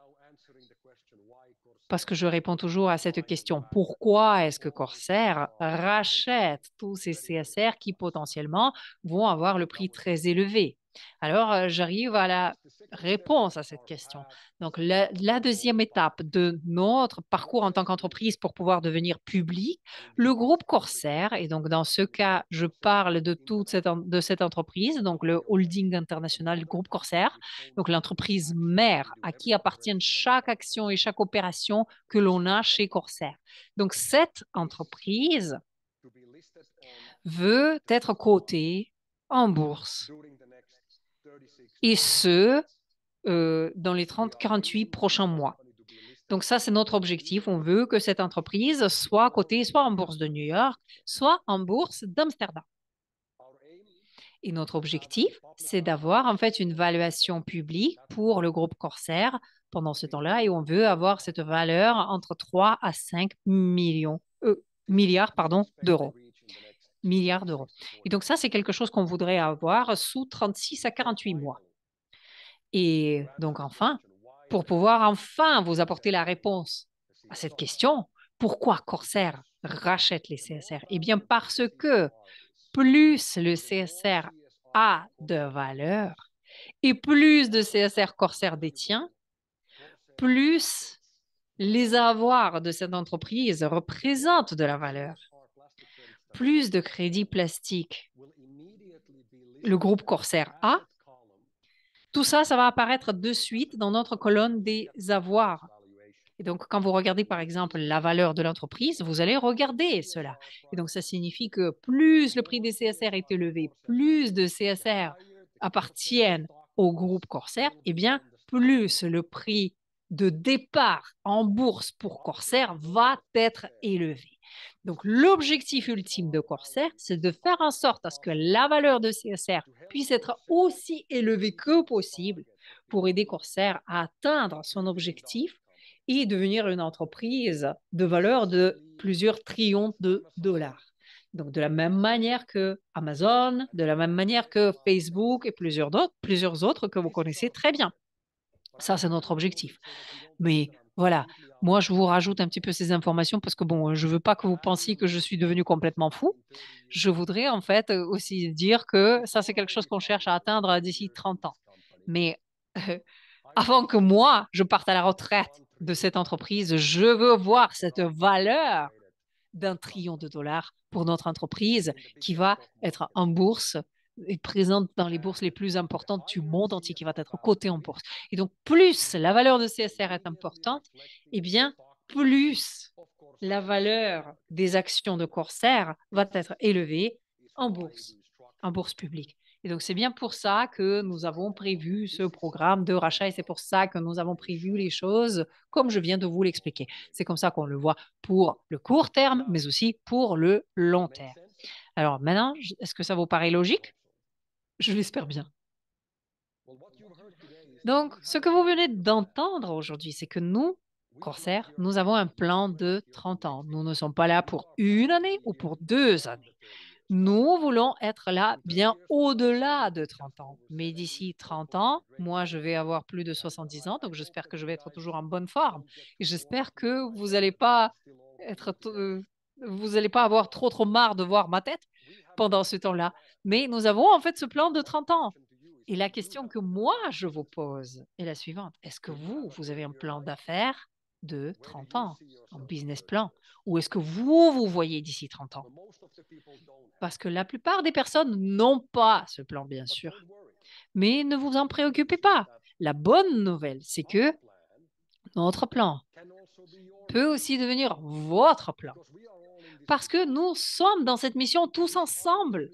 parce que je réponds toujours à cette question, pourquoi est-ce que Corsair rachète tous ces CSR qui potentiellement vont avoir le prix très élevé? Alors, j'arrive à la réponse à cette question. Donc, la deuxième étape de notre parcours en tant qu'entreprise pour pouvoir devenir public, le groupe Corsair, et donc dans ce cas, je parle de de cette entreprise, donc le holding international groupe Corsair, donc l'entreprise mère à qui appartiennent chaque action et chaque opération que l'on a chez Corsair. Donc cette entreprise veut être cotée en bourse et ce, dans les 30-48 prochains mois. Donc ça, c'est notre objectif. On veut que cette entreprise soit cotée soit en bourse de New York, soit en bourse d'Amsterdam. Et notre objectif, c'est d'avoir en fait une valuation publique pour le groupe Corsair pendant ce temps-là et on veut avoir cette valeur entre 3 à 5 milliards d'euros. Milliards d'euros. Et donc ça, c'est quelque chose qu'on voudrait avoir sous 36 à 48 mois. Et donc enfin, pour pouvoir enfin vous apporter la réponse à cette question, pourquoi Corsair rachète les CSR? Eh bien parce que plus le CSR a de valeur et plus de CSR Corsair détient, plus les avoirs de cette entreprise représentent de la valeur. Plus de crédits plastiques le groupe Corsair a, tout ça, ça va apparaître de suite dans notre colonne des avoirs. Et donc, quand vous regardez, par exemple, la valeur de l'entreprise, vous allez regarder cela. Et donc, ça signifie que plus le prix des CSR est élevé, plus de CSR appartiennent au groupe Corsair, eh bien, plus le prix de départ en bourse pour Corsair va être élevé. Donc, l'objectif ultime de Corsair, c'est de faire en sorte à ce que la valeur de CSR puisse être aussi élevée que possible pour aider Corsair à atteindre son objectif et devenir une entreprise de valeur de plusieurs trillions de dollars. Donc, de la même manière que Amazon, de la même manière que Facebook et plusieurs autres que vous connaissez très bien. Ça, c'est notre objectif. Mais voilà, moi, je vous rajoute un petit peu ces informations parce que, bon, je ne veux pas que vous pensiez que je suis devenu complètement fou. Je voudrais, en fait, aussi dire que ça, c'est quelque chose qu'on cherche à atteindre d'ici 30 ans. Mais avant que moi, je parte à la retraite de cette entreprise, je veux voir cette valeur d'1 trillion de dollars pour notre entreprise qui va être en bourse et présente dans les bourses les plus importantes du monde entier, qui va être cotée en bourse. Et donc, plus la valeur de CSR est importante, eh bien, plus la valeur des actions de Corsair va être élevée en bourse publique. Et donc, c'est bien pour ça que nous avons prévu ce programme de rachat et c'est pour ça que nous avons prévu les choses comme je viens de vous l'expliquer. C'est comme ça qu'on le voit pour le court terme, mais aussi pour le long terme. Alors maintenant, est-ce que ça vous paraît logique? Je l'espère bien. Donc, ce que vous venez d'entendre aujourd'hui, c'est que nous, Corsair, nous avons un plan de 30 ans. Nous ne sommes pas là pour une année ou pour 2 années. Nous voulons être là bien au-delà de 30 ans. Mais d'ici 30 ans, moi, je vais avoir plus de 70 ans, donc j'espère que je vais être toujours en bonne forme. Et j'espère que vous n'allez pas vous allez pas avoir trop marre de voir ma tête pendant ce temps-là. Mais nous avons en fait ce plan de 30 ans. Et la question que moi, je vous pose est la suivante. Est-ce que vous avez un plan d'affaires de 30 ans, un business plan? Ou est-ce que vous voyez d'ici 30 ans? Parce que la plupart des personnes n'ont pas ce plan, bien sûr. Mais ne vous en préoccupez pas. La bonne nouvelle, c'est que notre plan peut aussi devenir votre plan. Parce que nous sommes dans cette mission tous ensemble.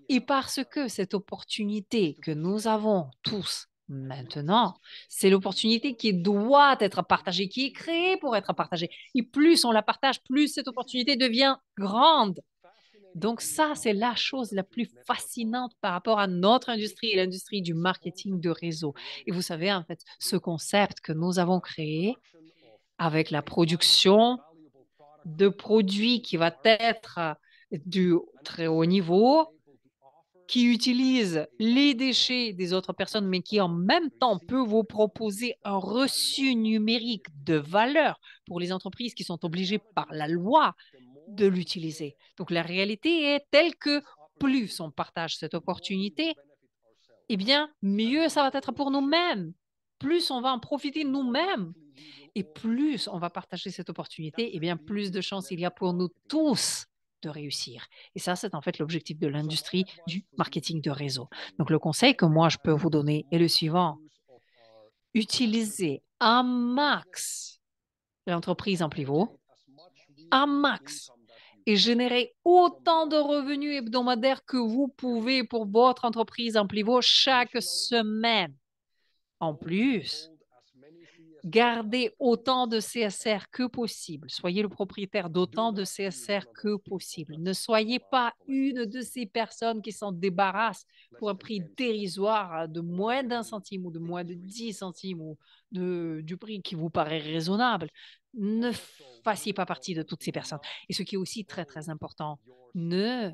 Et parce que cette opportunité que nous avons tous maintenant, c'est l'opportunité qui doit être partagée, qui est créée pour être partagée. Et plus on la partage, plus cette opportunité devient grande. Donc ça, c'est la chose la plus fascinante par rapport à notre industrie, l'industrie du marketing de réseau. Et vous savez, en fait, ce concept que nous avons créé avec la production de produits qui va être du très haut niveau, qui utilise les déchets des autres personnes, mais qui en même temps peut vous proposer un reçu numérique de valeur pour les entreprises qui sont obligées par la loi de l'utiliser. Donc la réalité est telle que plus on partage cette opportunité, eh bien, mieux ça va être pour nous-mêmes. Plus on va en profiter nous-mêmes et plus on va partager cette opportunité, eh bien, plus de chances il y a pour nous tous de réussir. Et ça, c'est en fait l'objectif de l'industrie du marketing de réseau. Donc, le conseil que moi, je peux vous donner est le suivant. Utilisez un max l'entreprise en pivot, un max, et générez autant de revenus hebdomadaires que vous pouvez pour votre entreprise en pivot chaque semaine. En plus, gardez autant de CSR que possible. Soyez le propriétaire d'autant de CSR que possible. Ne soyez pas une de ces personnes qui s'en débarrassent pour un prix dérisoire de moins d'un centime ou de moins de 10 centimes ou du prix qui vous paraît raisonnable. Ne fassiez pas partie de toutes ces personnes. Et ce qui est aussi très, très important, ne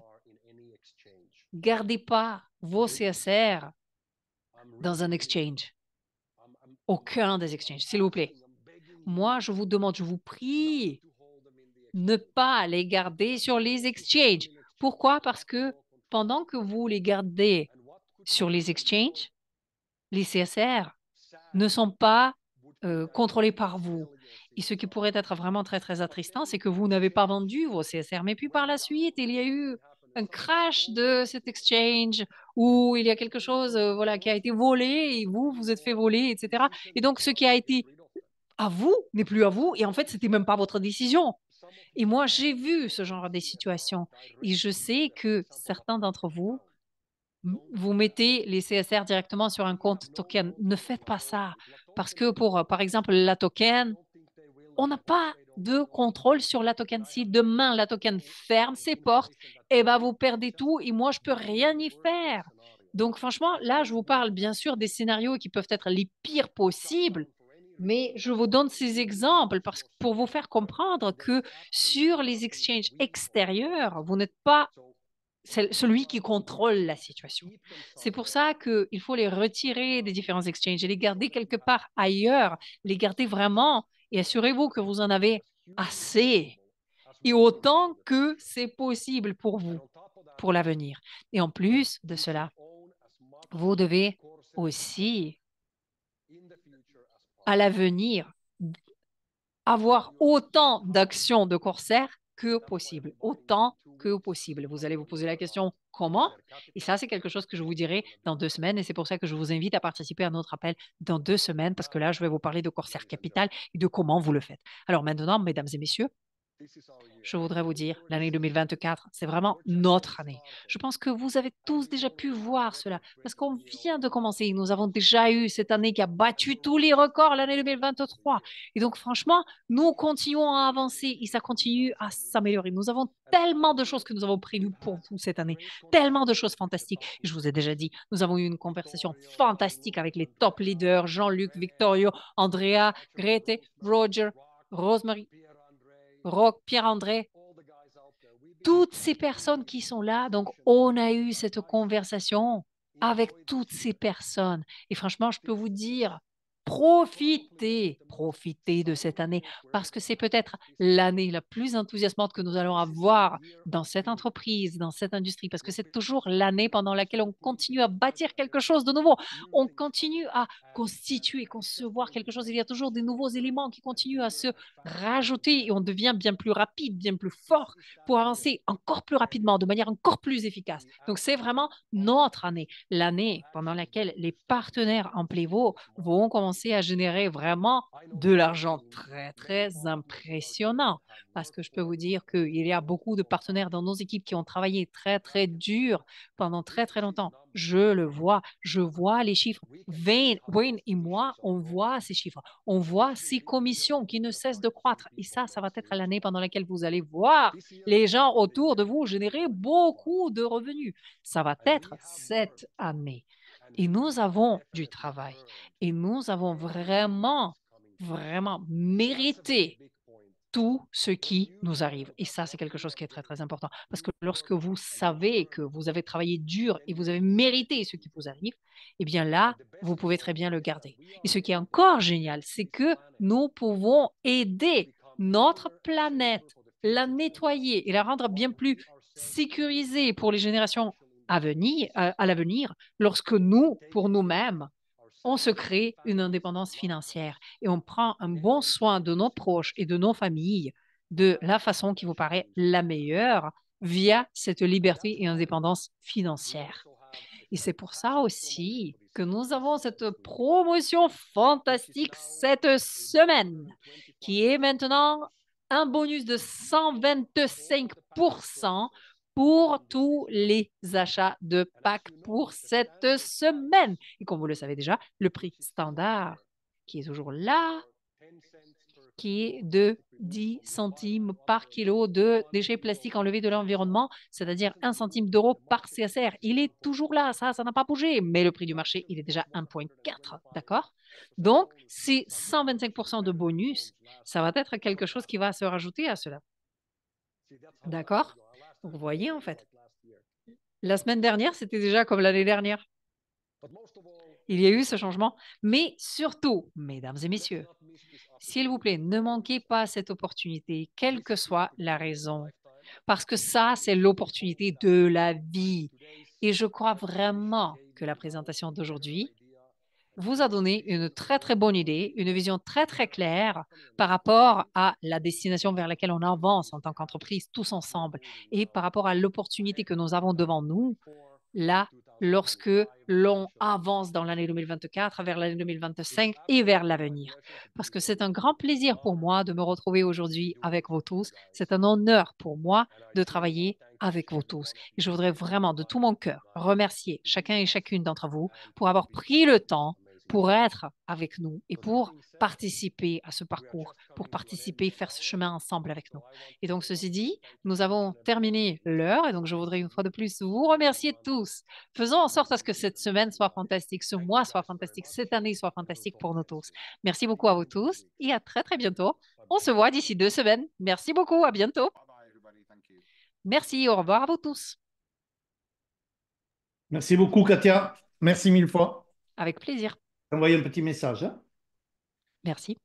gardez pas vos CSR dans un exchange. Aucun des exchanges, s'il vous plaît. Moi, je vous demande, je vous prie, ne pas les garder sur les exchanges. Pourquoi? Parce que pendant que vous les gardez sur les exchanges, les CSR ne sont pas contrôlés par vous. Et ce qui pourrait être vraiment très, très attristant, c'est que vous n'avez pas vendu vos CSR. Mais puis par la suite, il y a eu un crash de cet exchange où il y a quelque chose voilà, qui a été volé et vous, vous êtes fait voler, etc. Et donc, ce qui a été à vous n'est plus à vous et en fait, c'était même pas votre décision. Et moi, j'ai vu ce genre de situation et je sais que certains d'entre vous, vous mettez les CSR directement sur un compte token. Ne faites pas ça parce que pour, par exemple, la token, on n'a pas de contrôle sur la token. Si demain la token ferme ses portes, eh ben vous perdez tout et moi, je peux rien y faire. Donc, franchement, là, je vous parle bien sûr des scénarios qui peuvent être les pires possibles, mais je vous donne ces exemples parce que pour vous faire comprendre que sur les exchanges extérieurs, vous n'êtes pas celui qui contrôle la situation. C'est pour ça qu'il faut les retirer des différents exchanges et les garder quelque part ailleurs, les garder vraiment et assurez-vous que vous en avez assez et autant que c'est possible pour vous, pour l'avenir. Et en plus de cela, vous devez aussi, à l'avenir, avoir autant d'actions de corsaire que possible, autant que possible. Vous allez vous poser la question comment? Et ça, c'est quelque chose que je vous dirai dans 2 semaines. Et c'est pour ça que je vous invite à participer à notre appel dans 2 semaines, parce que là, je vais vous parler de corsaire capital et de comment vous le faites. Alors maintenant, mesdames et messieurs, je voudrais vous dire, l'année 2024, c'est vraiment notre année. Je pense que vous avez tous déjà pu voir cela parce qu'on vient de commencer. Nous avons déjà eu cette année qui a battu tous les records, l'année 2023. Et donc, franchement, nous continuons à avancer et ça continue à s'améliorer. Nous avons tellement de choses que nous avons prévues pour vous cette année, tellement de choses fantastiques. Je vous ai déjà dit, nous avons eu une conversation fantastique avec les top leaders, Jean-Luc, Victorio, Andrea, Grete, Roger, Rosemary, Rock, Pierre-André, toutes ces personnes qui sont là. Donc, on a eu cette conversation avec toutes ces personnes. Et franchement, je peux vous dire, profitez de cette année parce que c'est peut-être l'année la plus enthousiasmante que nous allons avoir dans cette entreprise, dans cette industrie, parce que c'est toujours l'année pendant laquelle on continue à bâtir quelque chose de nouveau. On continue à constituer, concevoir quelque chose. Il y a toujours des nouveaux éléments qui continuent à se rajouter et on devient bien plus rapide, bien plus fort pour avancer encore plus rapidement, de manière encore plus efficace. Donc, c'est vraiment notre année, l'année pendant laquelle les partenaires en Plévo vont commencer commencer à générer vraiment de l'argent très, très impressionnant. Parce que je peux vous dire qu'il y a beaucoup de partenaires dans nos équipes qui ont travaillé très, très dur pendant très, très longtemps. Je le vois, je vois les chiffres. Wayne et moi, on voit ces chiffres. On voit ces commissions qui ne cessent de croître. Et ça va être l'année pendant laquelle vous allez voir les gens autour de vous générer beaucoup de revenus. Ça va être cette année. Et nous avons du travail. Et nous avons vraiment, vraiment mérité tout ce qui nous arrive. Et ça, c'est quelque chose qui est très, très important. Parce que lorsque vous savez que vous avez travaillé dur et vous avez mérité ce qui vous arrive, eh bien là, vous pouvez très bien le garder. Et ce qui est encore génial, c'est que nous pouvons aider notre planète, la nettoyer et la rendre bien plus sécurisée pour les générations à l'avenir, lorsque nous, pour nous-mêmes, on se crée une indépendance financière et on prend un bon soin de nos proches et de nos familles de la façon qui vous paraît la meilleure via cette liberté et indépendance financière. Et c'est pour ça aussi que nous avons cette promotion fantastique cette semaine, qui est maintenant un bonus de 125% pour tous les achats de packs pour cette semaine. Et comme vous le savez déjà, le prix standard qui est toujours là, qui est de 10 centimes par kilo de déchets plastiques enlevés de l'environnement, c'est-à-dire 1 centime d'euro par CSR. Il est toujours là, ça n'a pas bougé, mais le prix du marché, il est déjà 1,4, d'accord? Donc, ces 125% de bonus, ça va être quelque chose qui va se rajouter à cela, d'accord? Donc, vous voyez, en fait, la semaine dernière, c'était déjà comme l'année dernière. Il y a eu ce changement, mais surtout, mesdames et messieurs, s'il vous plaît, ne manquez pas cette opportunité, quelle que soit la raison, parce que ça, c'est l'opportunité de la vie. Et je crois vraiment que la présentation d'aujourd'hui vous a donné une très, très bonne idée, une vision très, très claire par rapport à la destination vers laquelle on avance en tant qu'entreprise tous ensemble et par rapport à l'opportunité que nous avons devant nous là, lorsque l'on avance dans l'année 2024 vers l'année 2025 et vers l'avenir. Parce que c'est un grand plaisir pour moi de me retrouver aujourd'hui avec vous tous. C'est un honneur pour moi de travailler avec vous tous. Et je voudrais vraiment de tout mon cœur remercier chacun et chacune d'entre vous pour avoir pris le temps pour être avec nous et pour participer à ce parcours, pour participer, faire ce chemin ensemble avec nous. Et donc, ceci dit, nous avons terminé l'heure et donc je voudrais une fois de plus vous remercier tous. Faisons en sorte à ce que cette semaine soit fantastique, ce mois soit fantastique, cette année soit fantastique pour nous tous. Merci beaucoup à vous tous et à très très bientôt. On se voit d'ici 2 semaines. Merci beaucoup, à bientôt. Merci, au revoir à vous tous. Merci beaucoup, Katia. Merci mille fois. Avec plaisir. Envoyez un petit message, hein. Merci.